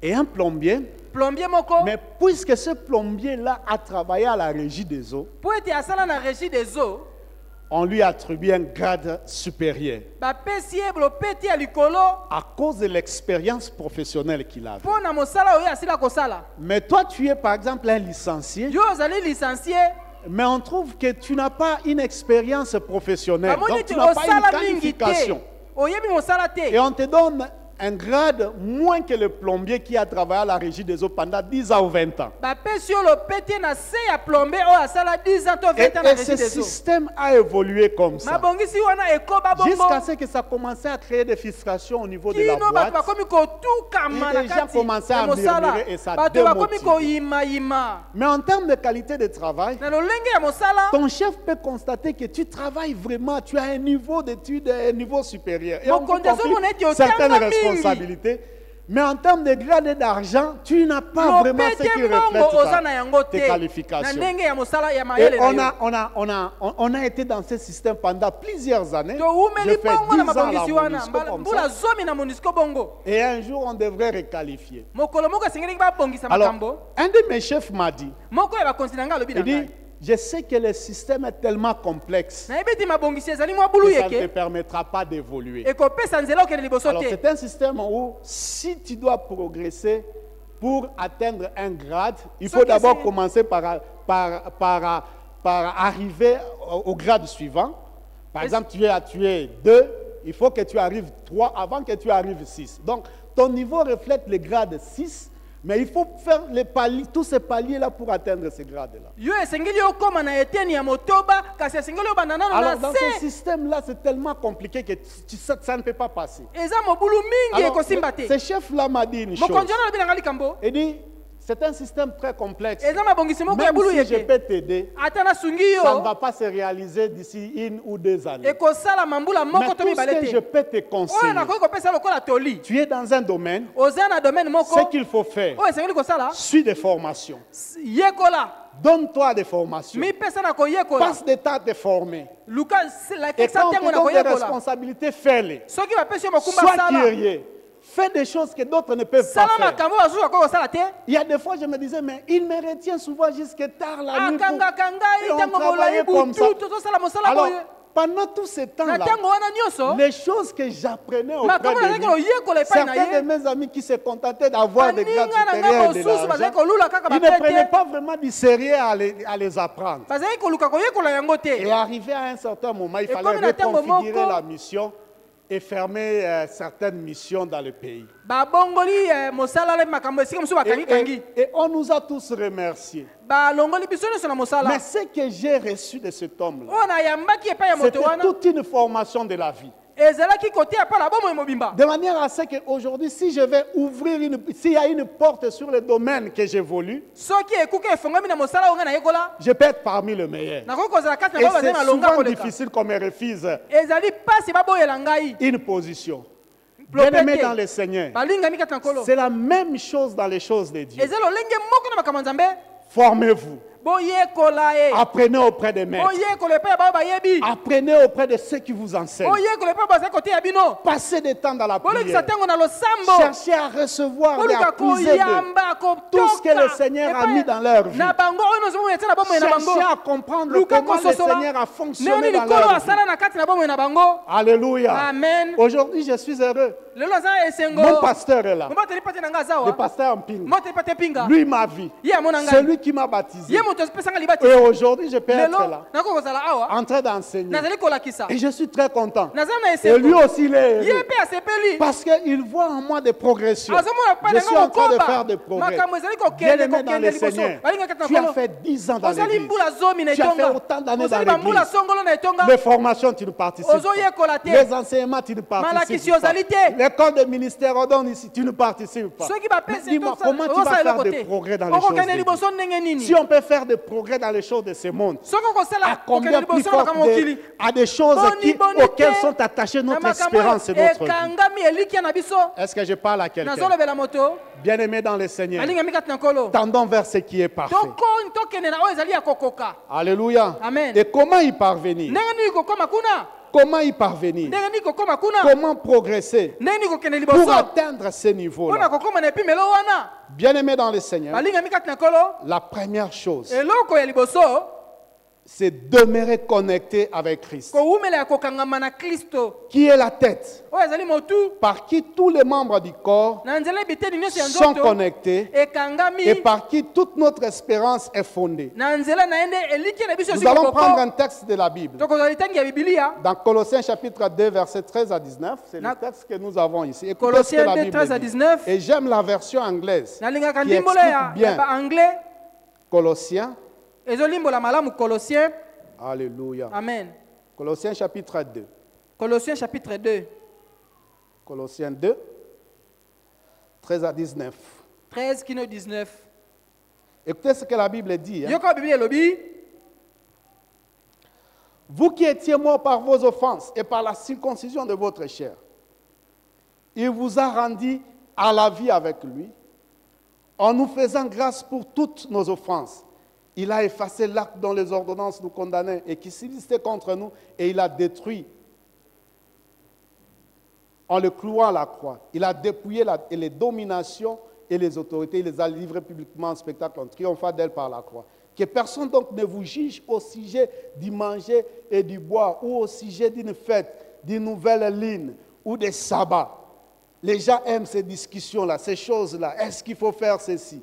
Et un plombier, mais puisque ce plombier-là a travaillé à la régie des eaux, on lui attribue un grade supérieur à cause de l'expérience professionnelle qu'il avait. Mais toi, tu es par exemple un licencié, mais on trouve que tu n'as pas une expérience professionnelle, donc tu n'as pas une qualification. Et on te donne un grade moins que le plombier qui a travaillé à la régie des eaux pendant 10 ans ou 20 ans. Et ce système a évolué comme ça. Jusqu'à ce que ça commençait à créer des frustrations au niveau de la boîte. Et les gens commençaient à murmurer et ça démotive. Mais en termes de qualité de travail, ton chef peut constater que tu travailles vraiment, tu as un niveau d'études, un niveau supérieur. Et on te confie certaines responsabilités. Mais en termes de grade et d'argent, tu n'as pas vraiment ce qui reflète tes qualifications. Et on a été dans ce système pendant plusieurs années. Je fais 10 ans à la MONUSCO comme ça. Et un jour, on devrait requalifier. Alors, un de mes chefs m'a dit, il dit, je sais que le système est tellement complexe que ça ne te permettra pas d'évoluer. Alors c'est un système où si tu dois progresser pour atteindre un grade, il faut d'abord commencer par arriver au grade suivant. Par exemple, tu es 2, il faut que tu arrives 3 avant que tu arrives 6. Donc ton niveau reflète le grade 6. Mais il faut faire tous ces paliers-là pour atteindre ces grades-là. Alors, dans ce système-là, c'est tellement compliqué que ça ne peut pas passer. Alors, ce chef-là m'a dit une chose. Il dit, c'est un système très complexe. Même si je peux t'aider, ça ne va pas se réaliser d'ici 1 ou 2 années. Mais tout ce que je peux te conseiller, tu es dans un domaine, ce qu'il faut faire, suis des formations. Donne-toi des formations. Passe des temps à te former. Et quand on te donne des responsabilités, fais-les. Sois curieux. Fais des choses que d'autres ne peuvent pas faire. Il y a des fois, je me disais, mais il me retient souvent jusqu'à tard la nuit. Et on travaillait comme ça. Alors, pendant tout ce temps-là, les choses que j'apprenais auprès de lui, certains de mes amis qui se contentaient d'avoir des grades supérieurs et de l'argent, ils ne prenaient pas vraiment du sérieux à les apprendre. Et arrivé à un certain moment, il fallait reconfigurer la mission et fermer certaines missions dans le pays. Et on nous a tous remerciés. Mais ce que j'ai reçu de cet homme-là, c'était toute une formation de la vie. De manière à ce qu'aujourd'hui, si je vais ouvrir s'il y a une porte sur le domaine que j'évolue, je peux être parmi les meilleurs. Et c'est souvent difficile qu'on me refuse une position. Bien-aimé dans le Seigneur, c'est la même chose dans les choses de Dieu. Formez-vous. Apprenez auprès des maîtres. Apprenez auprès de ceux qui vous enseignent. Passez des temps dans la prière. Cherchez à recevoir et à puiser tout ce que le Seigneur a mis dans leur vie. Cherchez à comprendre comment le Seigneur a fonctionné dans leur vie. Alléluia. Aujourd'hui, je suis heureux. Mon pasteur est là. Le pasteur Mpinga. Lui m'a vu. Celui qui m'a baptisé. Et aujourd'hui, je peux être lelo là, nakozala awa en train d'enseigner. nazali kolakisa Et je suis très content. naza na Et lui eseko aussi, il est ye heureux. mpe asepeli Parce qu'il voit en moi des progressions. azomona pa Je suis en train de faire des kokoba progrès. makambo ezali Bien-aimé dans le liboso Seigneur, balinga kati na tu as kolo fait 10 ans dans ozali l'église. mbula zomi na Tu as fait etonga autant d'années dans ozali bambula l'église. songolo na etonga Les formations, tu ne participes pas. ozoyekola te Les enseignements, tu ne malakisi participes pas. ozali te L'école de ministère, on donne ici, tu ne participes pas. soki Mais bapesi dis-moi, comment tu vas faire des progrès dans les choses okokende de Dieu? liboso ndenge nini Si on peut faire des progrès dans les choses de ce monde, soki à okosala combien kokende plus liboso na fort makambo mokili à des choses Boni auxquelles te, sont attachées na notre makambo espérance et notre vie. ekangami elikia na biso Est-ce que je parle à quelqu'un? nazolobela moto Bien-aimé dans le Seigneur, alingami kati na nkolo tendons vers ce qui est parfait. tokende na oyo ezali ya kokoka Alléluia. Amen. Et comment y parvenir? ndenge nini kokóma kuna Comment y parvenir? ndenge nini kokóma kuna Comment progresser ndenge nini kokende pour liboso atteindre ce mpona niveau-là? kokóma na epimelo wana Bien-aimé dans le Seigneur, balingami kati na nkolo la première chose, eloko ya liboso c'est demeurer connecté avec Christ, kowumela ya kokangama na kristo qui est la tête, oyo ezali motu par qui tous les membres du corps na nzela ebiteni nyonso ya sont nzoto connectés ekangami et par qui toute notre espérance est fondée. na nzela na ye nde elikia na biso Nous allons prendre esikokoko un texte de la Bible. tokozala litangi ya bibilia Dans Colossiens chapitre 2, versets 13 à 19, c'est le Na- texte que nous avons ici. Écoutez ce que Colossiens la 2, Bible 13 à dit. 19. Et j'aime la version anglaise nalingaka qui ndimbola explique ya bien baanglais Colossiens. ezolimbola malamu Colossiens. Alléluia. Amen. Colossiens chapitre 2. Colossiens chapitre 2, Colossiens 2, 13 à 19. 13 kino 19. Écoutez ce que la Bible dit. Hein. Yoko bibi elobi, Vous qui étiez morts par vos offenses et par la circoncision de votre chair, il vous a rendu à la vie avec lui, en nous faisant grâce pour toutes nos offenses. Il a effacé l'acte dont les ordonnances nous condamnaient et qui subsistait contre nous, et il a détruit en le clouant à la croix. Il a dépouillé les dominations et les autorités, il les a livrées publiquement en spectacle, en triomphant d'elles par la croix. Que personne donc ne vous juge au sujet du manger et du boire, ou au sujet d'une fête, d'une nouvelle lune, ou des sabbats. Les gens aiment ces discussions-là, ces choses-là. Est-ce qu'il faut faire ceci?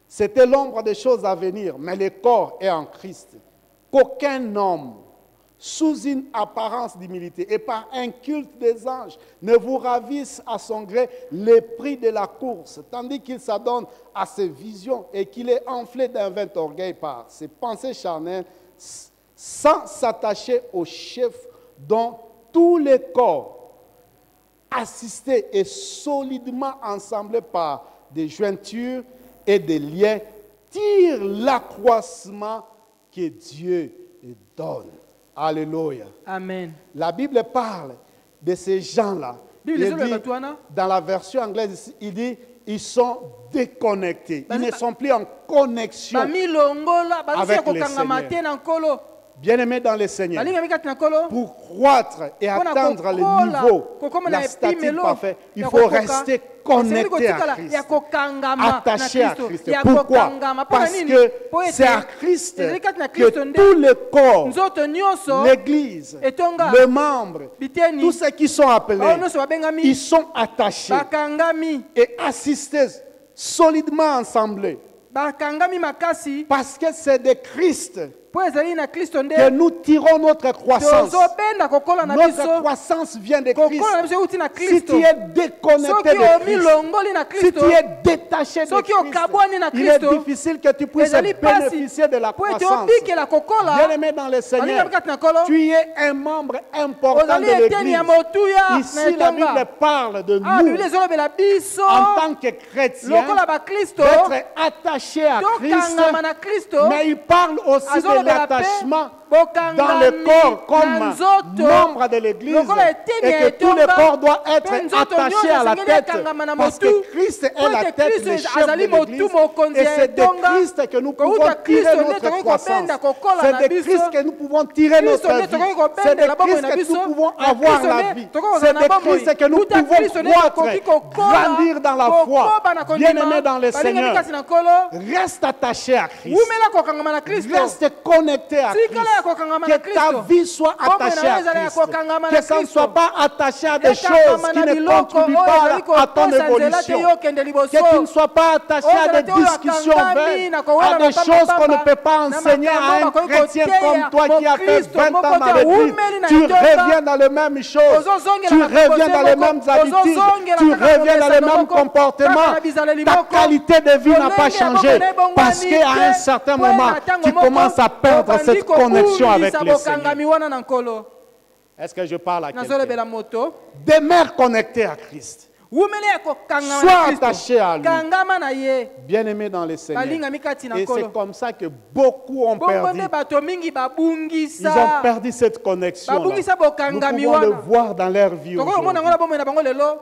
C'était l'ombre des choses à venir, mais le corps est en Christ. Qu'aucun homme, sous une apparence d'humilité et par un culte des anges, ne vous ravisse à son gré les prix de la course, tandis qu'il s'adonne à ses visions et qu'il est enflé d'un vain orgueil par ses pensées charnelles, sans s'attacher au chef dont tous les corps, assistés et solidement ensemblés par des jointures et des liens, tirent l'accroissement que Dieu donne. Alléluia. Amen. La Bible parle de ces gens-là. Bible Il ezoloba dit, bato wana, dans la version anglaise, il dit ils sont déconnectés. Ils Basi- ne sont plus en connexion. bamilongola bazisi Avec ya le kokangama Seigneur. te na nkolo Bien-aimés dans le Seigneur, balingami kati na nkolo pour croître et Mpona atteindre le kokola, niveau, kokoma na la stature epimelo parfaite, il ya faut kokoka, rester esengeli connecté à kotikala Christ. ya kokangama na Attaché à Kristo, Christ. ya Pourquoi? kokangama mpona Parce nini que po ete c'est à Christ ezali kati na Kristo que nde tous les corps, nzoto nyonso l'Église, etonga les membres, biteni tous ceux qui sont appelés, bao nyonso babengami ils sont attachés bakangami et assistés solidement ensemble. bakangami makasi Parce que c'est de Christ po ezali na Kristo nde que nous tirons notre croissance. tozobenda kokola na Notre biso croissance vient de Christ. kokola na biso euti na Si Kristo tu es déconnecté soki de Christ, omilongoli na si Kristo tu es détaché de soki Christ, okabwani na il est Kristo difficile que tu puisses ezali pasi bénéficier de la po ete croissance. obikela kokola Bien-aimé dans le Seigneur, balingami kati na nkolo tu es un membre important ozali de eteni ya l'Église. motuya na Ici, la Bible etonga parle de ah nous biblia ezolobela biso en tant que chrétiens lokola bakristo d'être attachés à Christ, tokangama na Kristo mais il parle aussi de azolobela pe l'attachement dans le bokangami corps comme na nzoto membre de l'Église lokola eteni et ya que tout le etonga corps doit mpe être nzoto attaché nyonso à la esengeli tête ekangama na parce motu que Christ est po la ete tête, le Kristo chef de azali l'Église motu mokonzi et ya c'est de etonga Christ que nous pouvons kouta tirer Kristo nde notre tokoki croissance. kobenda kokola C'est na de biso Christ que nous pouvons tirer Kristo notre nde tokoki vie. C'est de kobendela bomoi Christ na que biso nous pouvons na avoir Kristo la nde vie. tokoki C'est kozala na de bomoi Christ que nous kuta pouvons Kristo nde tokoki croître, kokola grandir dans la foi. kokoba na Bien-aimé kondima dans le balingami Seigneur, kasi na nkolo reste attaché à Christ. wumela kokangama na Kristo Reste connecté à Christ. Tikala ya kokangama na Que ta Kristo. vie soit Kombo attachée na à yo ezala ya Christ. kokangama na Que ça ne Kristo. soit pas attaché à des Ekangama choses na qui ne biloko contribuent oyo pas ezali à ton kokosa nzela te évolution. yo okende liboso. Que tu ne sois pas attaché à Ozala des te oyo discussions akangami vaines, na kowela à des mapamba choses qu'on ne pamba, peut pas na enseigner à makambo un bakoki chrétien koteya, comme toi qui a fait Mokristo 20 moko ans dans te l'église. awumeli na Tu litomba. reviens dans les mêmes choses. Ozozongela Tu na reviens dans les moko, mêmes habitudes. ozozongela Tu kaka reviens dans les na mêmes moko, comportements. kaka na bizaleli Ta moko. qualité de vie n'a pas Lolenge ya changé. bokone bongwani Parce qu'à un te, certain po moment, na ntango tu moko, commences à perdre obandi cette connexion avec kokumisa le Seigneur. bokangami wana na nkolo. Est-ce que je parle à quelqu'un? Nazolobela moto. Demeure connecté à Christ. Wumele ya kokangama Sois na Kristo. attaché à lui. Kangama na ye. Bien-aimé dans le Seigneur. Balingami kati na Et nkolo. c'est comme ça que beaucoup ont Bongo perdu. nde bato mingi Ils babungisa. ont perdu cette connexion. Babungisa Nous bokangami pouvons le wana. voir dans leur vie Toko mona aujourd'hui. ngona bomo na bango lelo.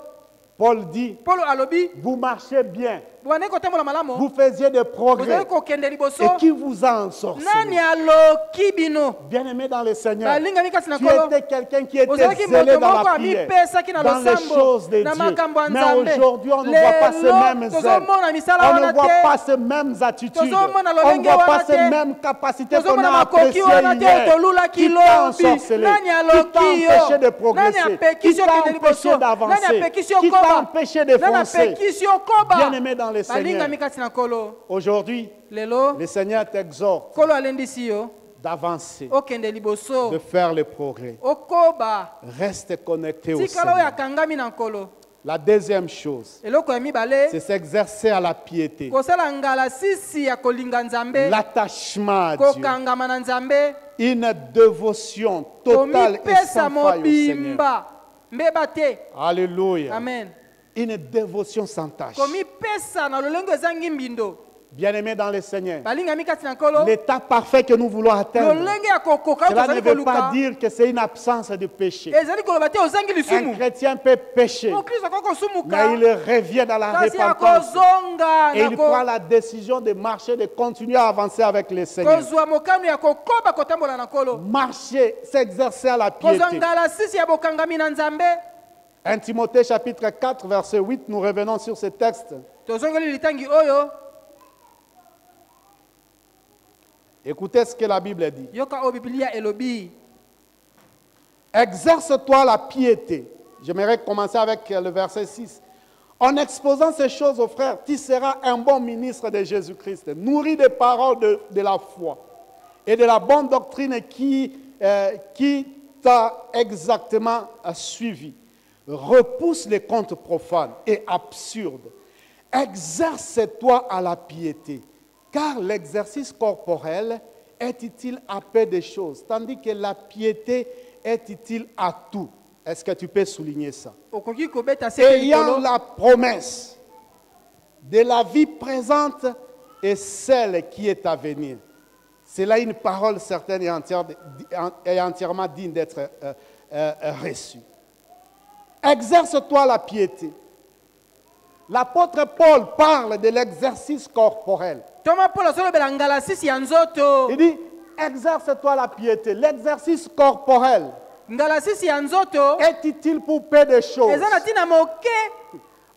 Paul dit, Paulo alobi, vous marchez bien, bwana kotambola malamo. vous faisiez des progrès. Bozali kokende liboso. Et qui vous a ensorcelé? Nani aloki bino? Bien-aimé dans le Seigneur, Balingami kati na tu nkolo. étais quelqu'un qui était Ozalaki zélé moto dans moko la prière, amipesaki na dans les losambo, choses de na Dieu. makambo ya Mais Nzambe. aujourd'hui, on ne voit pas ces Lelo, mêmes tozomona ailes. misala On wana ne voit te. pas ces mêmes attitudes. Tozomona On ne lolenge voit pas wana ces te. mêmes capacités qu'on Tozomona a makoki appréciées wana te, hier. tolulaki Qui t'a lobi. ensorcelé? Nani Qui t'a aloki yo? empêché de Nani progresser? Qui apekisi t'a okende liboso? empêché d'avancer? Nani apekisi Qui t'a okoba? empêché de Nani foncer? apekisi okoba? Bien-aimé dans le Seigneur, Balingami kati na nkolo. aujourd'hui, Lelo, le Seigneur t'exhorte nkolo alendisi yo. d'avancer, Okende liboso. de faire le progrès. Okoba. Reste connecté au Tikala oyo Seigneur. akangami na nkolo. La deuxième chose, Eloko ya mibale. c'est s'exercer à la piété, Kosala ngala sisi ya kolinga Nzambe. l'attachement à Dieu, Kokangama na Nzambe. une dévotion totale et Komipesa sans faille au Seigneur. mobimba. Mbeba te. Alléluia. Amen. Une dévotion sans tâche. Komipesa na lolenge ezangi mbindo. Bien-aimé dans le Seigneur, Balingami kati na nkolo. l'état parfait que nous voulons atteindre, Lolenge ya kokoka cela ne tozali veut pas koluka. dire que c'est une absence de péché. Ezali koloba te ozangi Un lisumu. chrétien peut pécher, Mokristo akoki mais kosumuka. il revient dans la Kasi repentance. akozonga Et il prend la décision de marcher, de continuer à avancer avec le Seigneur. kozwa mokano ya kokoba kotambola na nkolo. Marcher, s'exercer à la Kozwa piété. ngala sisi ya bokangami na Nzambe. 1 Timothée chapitre 4, verset 8, nous revenons sur ce texte. Tozongeli litangi oyo. Écoutez ce que la Bible dit. Yoka o Biblia elobi. Exerce-toi la piété. J'aimerais commencer avec le verset 6. En exposant ces choses aux frères, tu seras un bon ministre de Jésus-Christ, nourri des paroles de la foi et de la bonne doctrine qui t'a exactement suivi. Repousse les contes profanes et absurdes. Exerce-toi à la piété, car l'exercice corporel est utile à peu de choses, tandis que la piété est utile à tout. Est-ce que tu peux souligner ça? Okoki kobeta se Ayant likolo. la promesse de la vie présente et celle qui est à venir. C'est là une parole certaine et entièrement digne d'être reçue. Exerce-toi la piété. L'apôtre Paul parle de l'exercice corporel. Toma Paul asolobela ngala sisi ya nzoto. Il dit, exerce-toi la piété. L'exercice corporel Ngala sisi ya nzoto. est utile pour peu de choses. Eza na tina moke.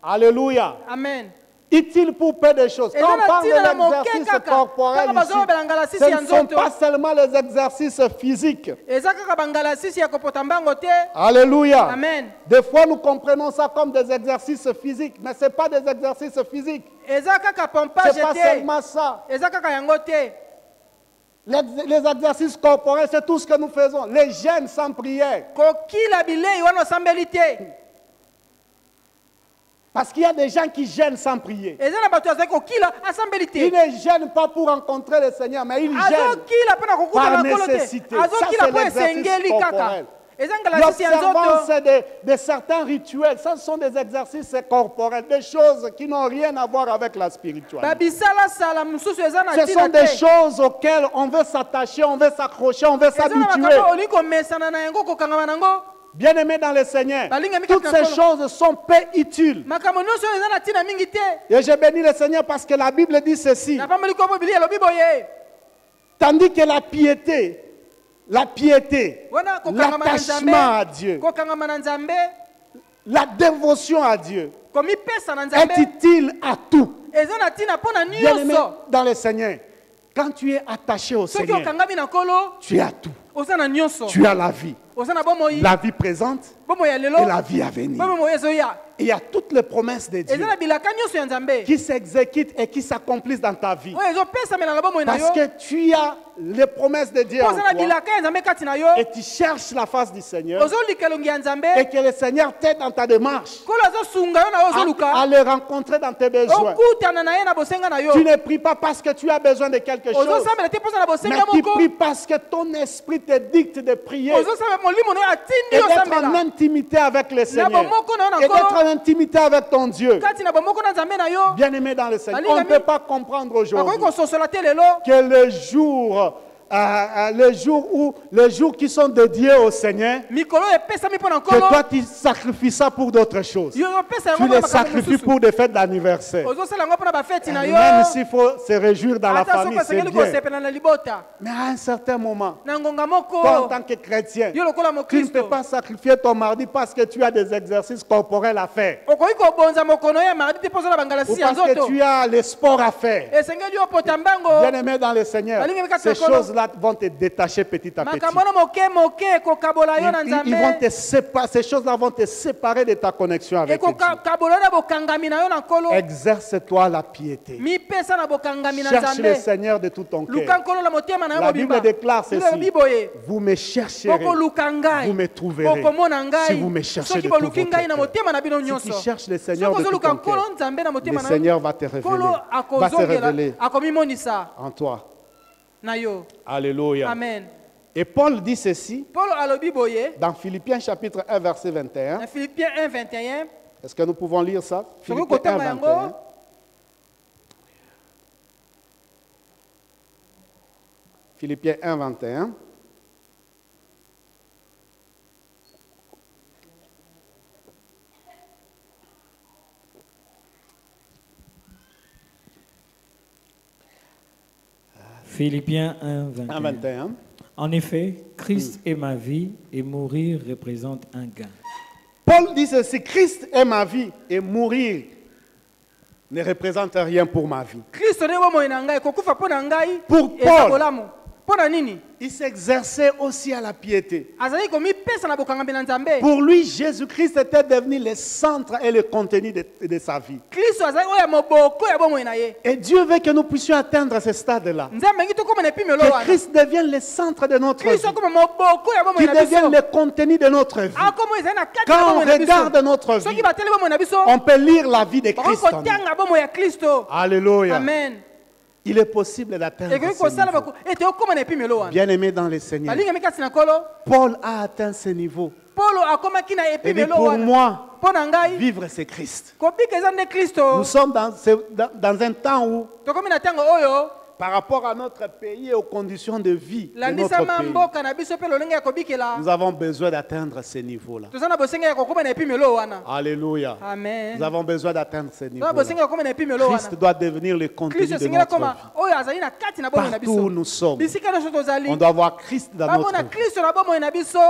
Alléluia. Amen. Utile pour peu de choses. Quand on parle de l'exercice corporel ici, ce ne sont pas seulement les exercices physiques. Eza kaka bangala sisi ya kopota mbango te. Alléluia. Amen. Des fois, nous comprenons ça comme des exercices physiques, mais ce n'est pas des exercices physiques. Eza kaka Ce pompage n'est pas te. seulement ça. Eza kaka yango te. Les exercices corporels, c'est tout ce que nous faisons. Les jeûnes sans prière. Kokila bilei wana osambeli te. Parce qu'il y a des gens qui gênent sans prier. Eza na bato azali kokila asambeli te. Ils ne gênent pas pour rencontrer le Seigneur, mais ils gênent Azokila mpe na kokuta par na nkolo te. nécessité. Ça, Azokila c'est mpo l'exercice esengeli kaka. corporel. Eza ngala sisi ya L'observance nzoto. de certains rituels, ce sont des exercices corporels, des choses qui n'ont rien à voir avec la spiritualité. Babisalasala mosusu eza na Ce ntina sont des te. choses auxquelles on veut s'attacher, on veut s'accrocher, on veut Eza na s'habituer. makambo olingi komesana na yango kokangama nango. Bien-aimés dans le Seigneur, Balingami toutes kaka ces nkolo. choses sont peu utiles. Makambo nyonso oyo eza na ntina mingi te. Et je bénis le Seigneur parce que la Bible dit ceci. Napamboli kombo Biblia elobi boye. Tandis que la piété, Wana kokangama na l'attachement à Nzambe. Dieu, Kokangama na Nzambe. la dévotion à Dieu Komipesa na est Nzambe. utile à tout. Eza na ntina mpo na Bien-aimés nyonso. dans le Seigneur, Quand tu es attaché au soki Seigneur, okangami na nkolo tu as tout. oza na nyonso, Tu as la vie. oza na bomoi, La vie présente bomoi ya lelo, et la vie à venir. bomoi ezoya. Il y a toutes les promesses de Dieu Eza na bilaka nyonso ya Nzambe qui s'exécutent et qui s'accomplissent dans ta vie. oyo ezopesamela na bomoi na Parce yo, que tu as les promesses de Dieu mpo en oza na toi bilaka ya Nzambe kati na yo, et tu cherches la face du Seigneur ozolika elongi ya Nzambe, et que le Seigneur t'aide dans ta démarche nkolo azosunga yo na yo à ozoluka, le rencontrer dans tes besoins. okutana na ye na bosenga na yo, Tu ne pries pas parce que tu as besoin de quelque chose, ozosambela te mposa na mais bosenga tu moko, pries parce que ton esprit te dicte de prier ozosambela molimo na yo atindi et yo d'être en osambela intimité avec le Seigneur bomoko na yo na et d'être nkolo, en intimité avec ton Dieu. kati na bomoko na Nzambe na yo, Bien-aimé dans le Seigneur, on ne peut pas comprendre bakoki aujourd'hui kososola te lelo que les jours qui sont dédiés au Seigneur, mikolo epesami mpo na que nkolo, toi tu sacrifies ça pour d'autres choses. yo opesa Tu yango les mpo na makambo sacrifies mosusu, pour des fêtes d'anniversaire. ozosala yango mpo na bafeti na yo, Même s'il faut se réjouir dans la ata famille, soki c'est osengeli bien. kosepela na libota, Mais à un certain moment, na ngonga toi en moko, tant que chrétien, yo lokola tu ne peux mokristo pas sacrifier ton mardi parce que tu as des exercices corporels à faire. okoki kobonza mokono ya mardi te mpo ozala Ou bangalasi ya parce que nzoto, tu as les sports à faire. esengeli opota mbango, Bien-aimé dans le Seigneur, ces choses-là vont te détacher petit à petit. makambo wana moke moke ekokabola yo na Ils vont Nzambe, te séparer, ces choses-là vont te séparer de ta connexion avec Dieu. ekokabola na bokangami na yo na nkolo, Exerce-toi la piété. mipesa na bokangami na Cherche le Nzambe, Seigneur de tout ton luka cœur. nkolo na motema na yo La mobimba, Bible déclare Bible ceci. elobi boye, Vous me chercherez, bokoluka ngai, vous me trouverez. bokomona Si ngai, vous me cherchez soki de tout boluki votre ngai na cœur. motema na bino Si tu nyonso, cherches le Seigneur soki de tout ozoluka ton nkolo cœur, Nzambe na le motema na Seigneur yo, va te révéler, nkolo va se akozongela révéler akomimonisa en toi. na yo. Alléluia. Amen. Et Paul dit ceci Paul alobi boye dans Philippiens chapitre 1 verset 21. na Philippiens 1:21, Est-ce que nous pouvons lire ça? soki Philippiens 1, kotanga 21. yango, Philippiens 1, 21. Philippiens 1, 1, 21. En effet, Christ est ma vie et mourir représente un gain. Paul dit ceci, Christ est ma vie et mourir ne représente rien pour ma vie. Kristo nde bomoi na ngai, kokufa mpo na ngai Pour eza Paul. bolamu. Mpo na nini? Il s'exerçait aussi à la piété. Azali komipesa na bokangami na Nzambe. Pour lui, Jésus-Christ était devenu le centre et le contenu de sa vie. Kristo azali oyo ya moboko ya bomoi na ye. Et Dieu veut que nous puissions atteindre ce stade-là. Nzambe ngi tokóma na epimelo Que wana. Christ devienne le centre de notre Kristo vie. akóma moboko ya bomoi Qu'il na biso. devienne le contenu de notre vie. Akóma ezali na kati ya Quand on bomoi na biso. regarde notre Soki vie, bateli bomoi na biso, on peut lire la vie de bakoki Christ en nous. kotanga bomoi ya Kristo. Alléluia. Amen. Il est possible d'atteindre Ekoki ce kosala niveau. ete okóma na epimelo wana. Bien-aimé dans le Seigneur, Balingami kati na nkolo, Paul a atteint ce niveau. Polo akomaki na Et puis epimelo pour wana. moi, Mpo na ngai, vivre c'est Christ. kobika eza nde Nous Kristo. sommes dans un temps où, Tokomi na ntango oyo, par rapport à notre pays et aux conditions de vie de notre landisama pays, mboka na biso mpe lolenge ya kobikela. nous avons besoin d'atteindre ces niveaux-là. Toza na bosenga ya kokóma na epimelo wana. Alléluia. Amen. Nous avons besoin d'atteindre ces Toza na niveaux-là. bosenga ya kokóma na epimelo wana. Christ doit devenir le contenu Kristo de esengeli notre akóma vie. oyo azali na kati na bomoi na Partout où biso. nous sommes, Bisika nyonso tozali, on doit voir Christ dans notre bamona vie. Kristo na bomoi na biso.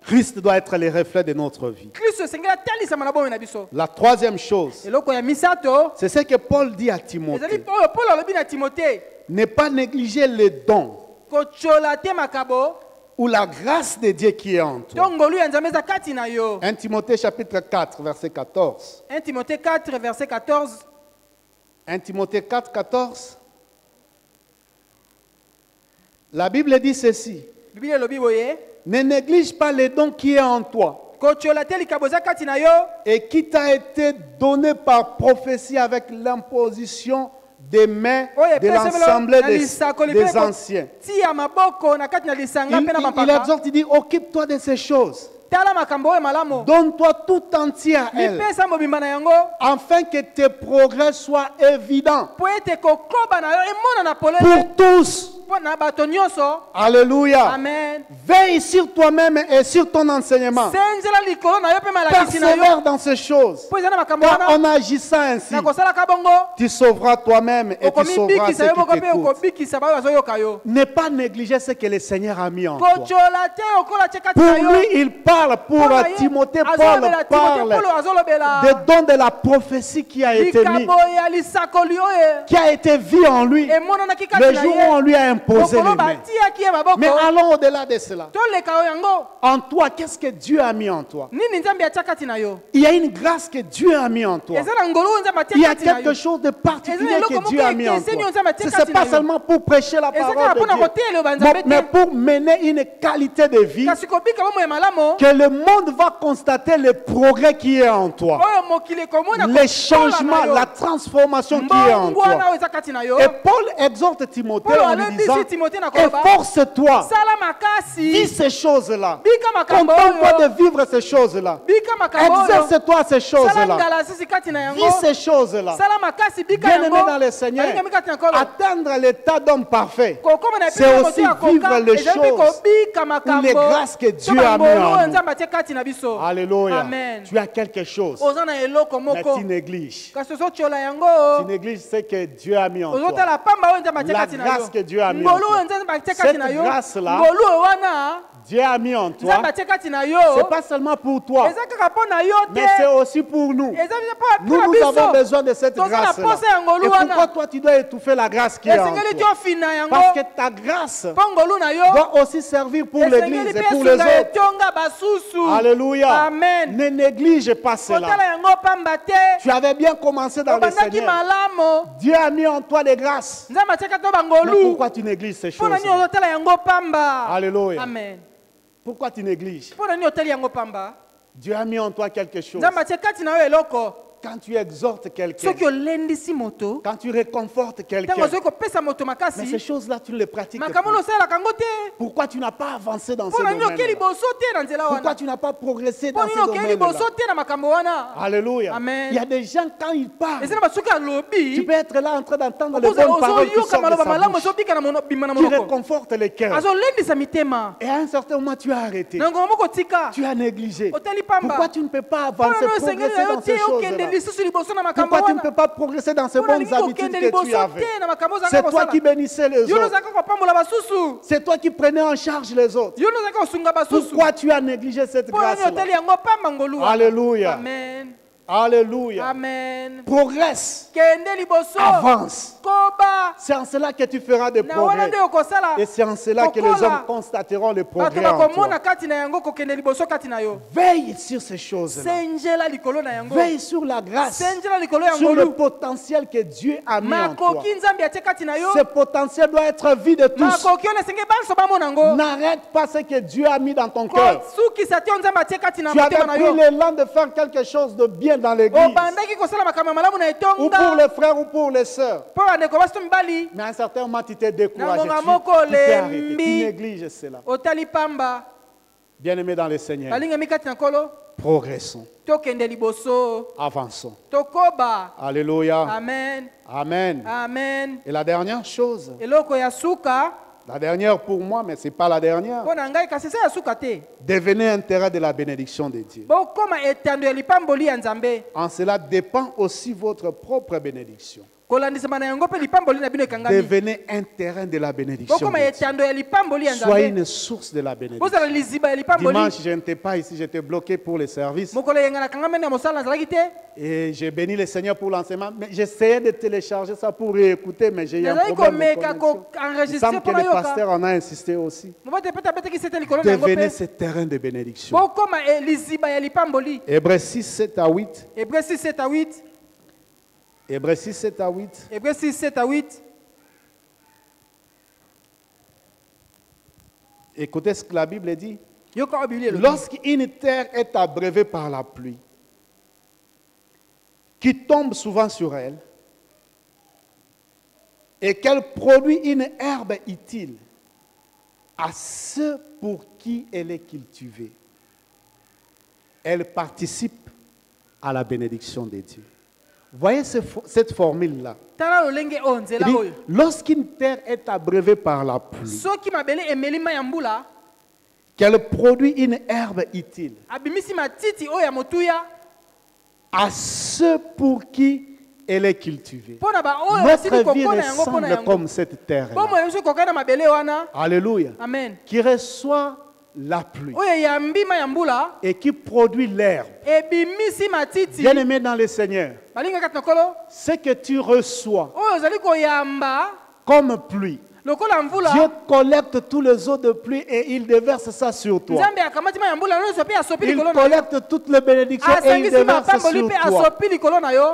Christ doit être le reflet de notre vie. Kristo esengeli atalisama na bomoi na biso. La troisième chose, Eloko ya misato, c'est ce que Paul dit à ezali Timothée. oyo Paul alobi na Timote, Ne pas négliger les dons kotyola te makabo, ou la grâce de Dieu qui est en toi. to ngolu ya Nzambe eza kati na yo. 1 Timothée chapitre 4, verset 14. 1 Timothée 4, verset 14. 1 Timothée 4, 14. La Bible dit ceci. Biblia elobi boye, Ne néglige pas les dons qui est en toi kotyola te likabo eza kati na yo, et qui t'a été donné par prophétie avec l'imposition des mains oyo de epesami l'ensemble na lisakoli des mpe anciens. tia maboko na kati na lisanga mpe na Il mapaka. exhorte, il dit, occupe-toi de ces choses. Tala makambo oyo malamu, Donne-toi tout entier à elles, mipesa mobimba na yango, afin que tes progrès soient évidents po ete kokoba na yo emonana polele pour tous mpo na bato nyonso. Alléluia. Amen. Veille sur toi-même et sur ton enseignement. Senzela likolo na yo mpe malakisi na yo. Persévère dans ces choses. Po eza na makambo Car wana. en agissant ainsi, Na kosalaka bongo. tu sauveras toi-même et tu Okomi sauveras bikisa yo ceux moko qui mpe t'écoutent. okobikisa bayo bazoyoka yo. Ne pas négliger ce que le Seigneur a mis en toi. Kochola te okola tie kati Pour na yo. lui, il parle. Pour Timothée, Paul Azolobela parle Timothée, Paul azolobela. des dons de la prophétie qui a été mis, Likambo ya lisakoli oyo. qui a été vu en lui Emonanaki kati le na jour où ye. on lui a imposé les Mokolo mains. batiaki ye maboko. Mais allons au-delà de cela. Toleka yo yango. En toi, qu'est-ce que Dieu a mis en toi? Nini nzambe atia kati na yo. Il y a une grâce que Dieu a mis en toi. Eza na ngolu nzambe atia Il y a kati na yo. quelque chose de particulier que Dieu a mis en toi. Ce Ce n'est pas seulement pour prêcher la parole de Dieu, mais pour mener une qualité de vie kasi kobika bomo ya malamo. que le monde va constater le progrès qui est en toi, Oyo mokili ekomona les changements, la transformation qui est en toi. mbongwana oyo eza kati na yo. Et Paul exhorte Timothée Paul en lui alobi disant, si Timothée na koloba. efforce-toi, Sala makasi. vis ces choses-là, Bika makambo contente-toi oyo. de vivre ces choses-là, Bika makambo oyo. exerce-toi ces Sala choses-là, ngala sisi kati na yango. vis ces choses-là. Sala makasi bika Bien aimé yango. dans le Seigneur, Balinga mikati na kolo. atteindre l'état d'homme parfait, Kokoma na c'est pika aussi moto ya koka, vivre les ezali choses kobika ou makambo. les grâces que Dieu To a mis bangolo en oyo nous. nzambe atie kati na biso. Alléluia. Amen. Tu as quelque chose, Oza na eloko mais moko. tu négliges. Kasi ozotiola yango. Tu négliges ce que Dieu a mis en toi. Ozotala pamba oyo nzambe atie La kati na yo. grâce que Dieu a mis en Ngolu toi. oyo nzambe atie kati na yo. Cette grâce-là, Ngolu oyo wana Dieu a mis en toi. nzambe atie kati na yo. C'est pas seulement pour toi, Eza kaka mpo na yo te. mais c'est aussi pour nous. Eza Nous, mpo nous na avons biso. besoin de cette Toza na grâce-là. posa ya ngolu Et pourquoi wana. toi, tu dois étouffer la grâce qui est en Esengeli toi? tiofina yango. Parce que ta grâce Mpo ngolu na yo. doit aussi servir pour Esengeli l'Église et mpe pour les esunga autres. etonga basusu. Alléluia. Amen. Ne néglige pas Kotala cela. yango pamba te. Tu avais bien commencé dans le Obandaki Seigneur. malamo. Dieu a mis en toi des grâces. Nzambe atiaka to Mais bangolu. pourquoi tu négliges ces Mpo choses? na nini ozotala yango pamba. Alléluia. Amen. Pourquoi tu négliges? Mpo na nini otali yango pamba. Dieu a mis en toi quelque chose. Nzambe atie kati na yo eloko. Quand tu exhortes quelqu'un, Soki olendisi moto. quand tu réconfortes quelqu'un, Ntango ozoki kopesa moto mais ces makasi. choses-là, tu ne les pratiques Makambo plus. osalaka yango te. Pourquoi tu n'as pas avancé dans ce Mpo na nini oke domaine? liboso te na nzela Pourquoi wana. tu n'as pas progressé Mpo dans nini ce oke domaine? liboso te na makambo wana. Alléluia. Amen. Il y a des gens, quand ils parlent, Eza na basuki tu alobi. peux être là en train d'entendre les bonnes paroles qui ozoyoka sortent de maloba sa malamu bouche, ezobika na bima na qui monoko. réconfortent les cœurs. Azolendisa mitema. Et à un certain moment, tu as arrêté. Na ngoma moko tika. Tu as négligé. Oteli pamba. Pourquoi tu ne peux pas Mpo na avancer, nini esengeli progresser na yo dans te ces okende choses-là? lisusu liboso na makambo Pourquoi tu ne wana. peux pas progresser dans ces Mpo na bonnes nini habitudes okende que tu liboso avais? te na makambo ozalaka C'est toi kosala. qui bénissais les Yo autres. nozalaka kopambola basusu. C'est toi qui prenais en charge les autres. Yo nozalaka kosunga basusu. Pourquoi tu as négligé cette Mpo na nini grâce-là? oteli yango pamba ngolu wana. Alléluia. Amen. Alléluia. Amen. Progresse. Kende liboso. Avance. Koba. C'est en cela que tu feras des Na wana progrès. nde okosala. Et c'est en cela que les Kokola. hommes constateront le Bato progrès en toi. bakomona kati na yango kokende liboso kati na yo. Veille sur ces choses-là. Senjela likolo na yango. Veille sur la grâce, Senjela likolo ya sur le ngolu. potentiel que Dieu a mis en toi. Makoki nzambe atie kati na yo. Ce potentiel doit être vu de tous. Makoki ona senge banso bamona ngo. N'arrête pas ce que Dieu a mis dans ton cœur. Kosukisa te nzambe atie kati na Tu avais motema na pris yo. l'élan de faire quelque chose de bien dans l'église, Obandaki kosala makambo ya malamu na ou pour etonga. les frères ou pour les sœurs. Mpo bandeko basi to mibali. Mais à un certain moment, tu t'es découragé. Nangonga Tu moko t'es arrêté. Tu lembi. négliges cela. Otali pamba. Bien-aimés dans le Seigneur, Balingami kati na kolo. progressons, Tokende liboso. avançons. Tokoba. Alléluia. Amen. Amen. Amen. Et la dernière chose, Eloko ya suka. la dernière pour moi, mais ce n'est pas la dernière, Mpo na ngai kasi eza ya suka te. devenez un terrain de la bénédiction de Dieu. Bokoma etando ya lipamboli ya nzambe. En cela dépend aussi votre propre bénédiction. Kolandisama na yango mpe lipamboli na bino ekangami. Devenez un terrain de la bénédiction Bokoma de Dieu. etando ya lipamboli ya Soyez nzambe. une source de la bénédiction. Bozala liziba ya lipamboli. Dimanche, je n'étais pas ici, j'étais bloqué pour les services. Mokolo yenga na kangami na mosala nazalaki te. Et j'ai béni le Seigneur pour l'enseignement. Mais j'essayais de télécharger ça pour réécouter, mais j'ai eu un Nazalaki problème de komeka connexion. Il koenregistre semble que mpo na le yoka. pasteur en a insisté aussi. Mobote peta betaki sete likolo na yango Devenez mpe. ce terrain de bénédiction. Bokoma liziba ya lipamboli. Hébreux 6, 7 à 8. Hébreux 6, 7 à 8. Hébreux 6, 7 à 8. Hébreux 6, 7 à 8. Écoutez ce que la Bible dit. Yoka wa Biblia elobi. Lorsqu'une terre est abreuvée par la pluie, qui tombe souvent sur elle, et qu'elle produit une herbe utile à ceux pour qui elle est cultivée, elle participe à la bénédiction de Dieu. Voyez cette formule-là. tala lolenge oyo Il nzela dit, oyo lorsqu'une terre est abreuvée par la pluie, soki mabele emeli mai ya mbula qu'elle produit une herbe utile abimisi matiti oyo ya motuya à ceux pour qui elle est cultivée. mpo na baoyo basili Notre vie kokona yango mpo na ressemble yango comme cette terre. bomo yebiso kokana mabele wana Alléluia. amen Qui reçoit la pluie oyo eyambi mai ya mbula et qui produit l'herbe. ebimisi matiti Bien aimé dans le Seigneur, balinga kati na kolo ce que tu reçois oyo ozali koyamba comme pluie, lokola Dieu mvula collecte tous les eaux de pluie et il déverse ça sur toi. nzambe akamati mai ya mbula nyonso mpe asopi Il likolo na yo collecte toutes les bénédictions et il asangisi déverse mapamboli sur mpe toi. asopi likolo na yo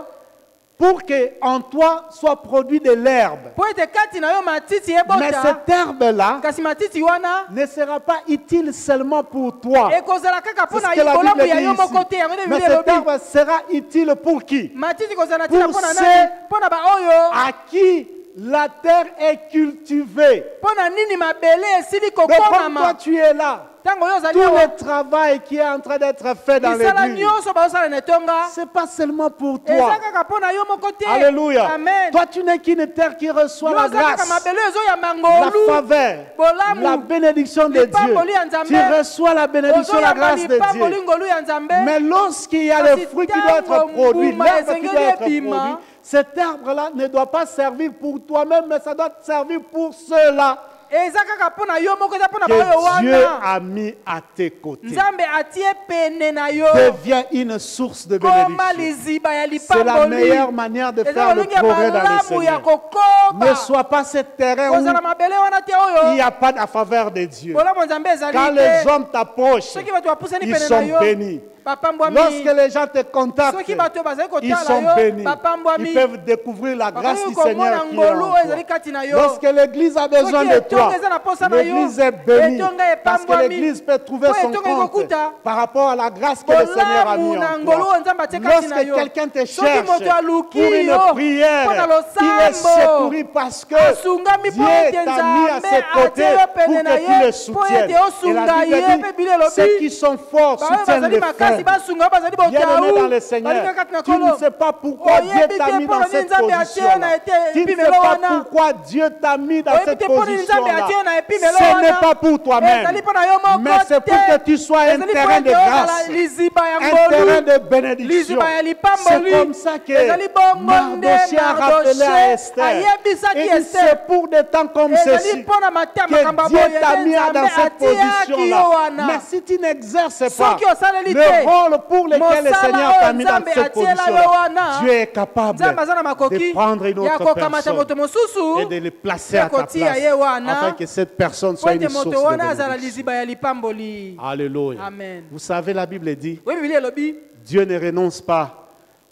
Pour que en toi soit produit de l'herbe. mpo ete kati na yo matiti Mais ebota cette herbe-là kasi matiti wana ne sera pas utile seulement pour toi. ekozala kaka C'est mpo ce na que la bolamu Bible ya dit yo moko ici. te yango nde Mais biblia cette elobi herbe sera utile pour qui? matiti kozala ntina Pour mpo na ceux nani mpo na baoyo À qui la terre est cultivée. mpo na nini mabele esili Donc comme toi kokomama tu es là, ntango oyo ozali tout awa le travail qui est en train d'être fait dans lisala l'église, nyonso bazosala na etonga ce n'est pas seulement pour eza toi. kaka mpo na yo moko te Alléluia. amen Toi tu n'es qu'une terre qui reçoit yo la oza kaka grâce, mabele ezoyamba la ngolu faveur, bolamu la bénédiction de Dieu. lipamboli ya nzambe Tu reçois la bénédiction, la ozoyamba grâce de lipamboli Dieu. ngolu ya nzambe Mais lorsqu'il y a Kasi le fruit qui doit être tango produit, mbuma l'herbe qui ezengeli doit être ebima. produit, cet arbre-là ne doit pas servir pour toi-même, mais ça doit servir pour ceux-là eza kaka mpo na yo moko eza mpo na baoyo que Dieu wana a mis à tes côtés. nzambe atie pene na yo Devient une source de koma bénédiction. liziba ya C'est la lipamboli meilleure manière de eza faire le lolenge ya progrès dans le malamu ya Seigneur. kokoma Ne sois pas ce terrain kozala où mabele wana te il n'y oyo a pas de faveur de Dieu. bolamu nzambe ezali Quand les te hommes t'approchent, soki bato bapusani ils pene na sont yo bénis. bapambwami Lorsque les gens te contactent, soki bato bazali ils sont kotala yo bénis. bapambwami Ils peuvent découvrir la grâce bakoki du Seigneur komona qui est en ngolu toi. oyo ezali kati na yo Lorsque l'Église a besoin soki de etonga toi, eza na posa na yo l'Église est bénie. etonga Parce que epambwami l'Église peut trouver po son etonga compte ekokuta par rapport à la grâce que le Seigneur a mis bolamu na en ngolu toi. oyo nzambe atie kati na Lorsque yo quelqu'un te soki cherche moto aluki pour une yo prière, mpo na il est losambo secouru parce que asungami mpo Dieu ete t'a mis à nzambe ses côtés atie yo pour pene na que tu ye le mpo soutiennes. ete Et osunga la ye Bible mpe dit, bile ceux elobi qui sont forts baoyo soutiennent bazali les makasi faibles. basunga bazali Bien-aimé dans le botawu Seigneur, balinga kati na tu ne kolo sais pas pourquoi Dieu oyebi t'a te mis mpo dans na nini cette nzambe atie yo na position-là. ete Tu ne sais epimelo pas wana pourquoi Dieu t'a mis dans oyebi cette te mpo nini nzambe position-là. atie yo na epimelo Ce wana n'est pas pour toi-même, ezali mpo na yo mais moko c'est pour que tu sois un ezali terrain mpo de ete ozala grâce, liziba ya un terrain ngolu de bénédiction. liziba ya C'est lipamboli comme ça que ezali bongo nde Mardochée a rappelé à Mardoche Esther. ayebisaki Et dit, Esther c'est pour des temps comme ezali ceci mpo na makambo que Dieu boye t'a nde mis nzambe dans cette atiaki yo position-là. wana Mais si tu n'exerces pas soki osaleli te le rôle pour lequel le mosala Seigneur t'a oyo mis dans nzambe cette atiela yo position-là, wana Dieu est capable nzambe aza na de makoki prendre une ya autre kokamata moto personne mosusu et de le placer ya à ta kotia place ye wana afin que cette personne po soit ete une source moto de wana azala bénédiction. liziba ya lipamboli Alléluia. amen Vous savez, la Bible dit, oyo bibili elobi Dieu ne renonce pas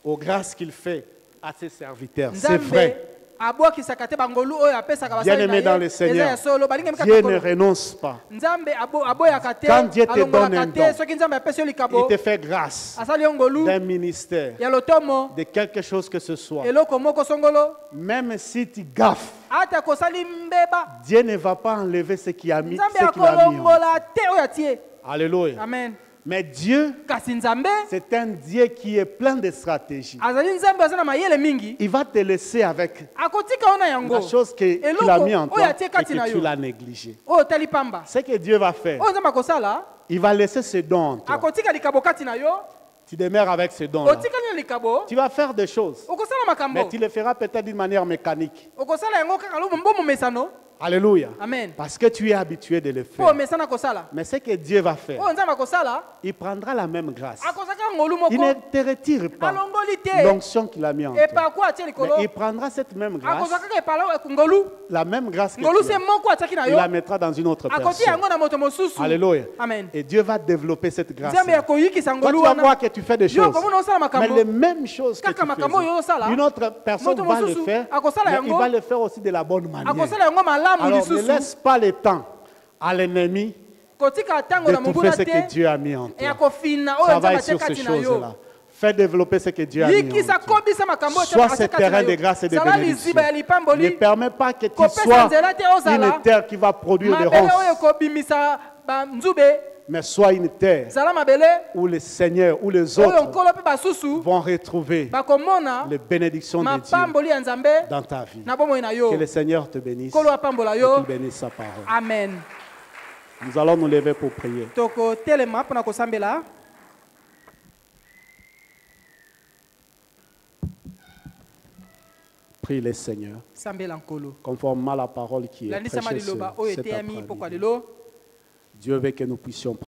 aux grâces qu'il fait à ses serviteurs. C'est nzambe vrai. abwakisaka te bangolu oyo apesaka basali Bien-aimé na dans le ye Seigneur, eza ya solo balingi Dieu ne mikakakolo renonce pas. nzambe aboyaka te Quand Dieu te alongolaka donne un te don, soki nzambe apesi yo Il likabo te fait grâce asali yo ngolu d'un ministère, ya lotomo de quelque chose que ce soit. eloko moko songolo Même si tu gaffes, ata kosali mbeba Dieu ne va pas enlever ce qu'il a mis. nzambe Ce qu'il a mis en. akolongola te oyo atie Alléluia. amen Mais Dieu, kasi nzambe c'est un Dieu qui est plein de stratégies. azali nzambe aza na mayele mingi Il va te laisser avec akotika yo na yango la chose qu'il a mis en toi et que tu l'as négligé. oyo otali pamba Ce que Dieu va faire, oyo nzambe akosala il va laisser ce don en toi. akotika likabo kati na yo Tu demeures avec ce don-là. otikali na likabo Tu vas faire des choses, okosala mais makambo tu le feras peut-être d'une manière mécanique. okosala yango kaka mbo momesano Alléluia. amen Parce que tu es habitué de le mpo faire. omesana kosala Mais ce que Dieu va faire, oyo nzambe akosala il prendra la même grâce. akozaka ngolu Il moko ne te retire pas alongoli te l'onction qu'il a mis en toi. epako atie likolo Mais il prendra cette même grâce, akozwa kaka epala ngolu la même grâce que ngolu tu se as, moko atiaki na il yo la mettra dans une autre akotia personne. yango na moto mosusu Alléluia. amen Et Dieu va développer cette grâce. nzambe akoyikisa Toi, ngolu tu vas wana voir que tu fais des yo choses. komona osala Mais makambo les mêmes choses que Kaka tu makambo oyo osala, fais, une autre personne moto va le mosusu faire, akosala mais yango, il va le faire aussi de la bonne manière. akosala yango malamu Alors ne lisusu laisse pas le temps à l'ennemi kotika ntango de na tout monguna faire ce que te Dieu a mis en ya toi. kofina oyo nzambe Travaille atie sur ces kati na yo choses-là. Fais développer ce que Dieu a mis en yikisa toi. kobisa makambo oyo Sois atie ce kati na terrain de yo grâce et de zala bénédiction. liziba ya Ne lipamboli permets pas que tu kopesa sois nzela te ozala une terre qui va produire des mabele oyo ronces. ekobimisa banzube mais sois une terre zala mabele où les seigneurs, où les oyo autres nkolo mpe basusu vont retrouver bakomona les bénédictions de Dieu mapamboli ya nzambe dans ta vie. na bomoi na yo. Que le Seigneur te bénisse Nkolo apambola et yo. qu'il bénisse sa parole. Amen. Nous allons nous lever pour prier. Tokotelema mpona kosambela. Prie le Seigneur, Sambela nkolo. conformément à la parole qui est Landisama prêchée liloba cet oyo eteyami après-midi. pokwa lelo. Dieu veut que nous puissions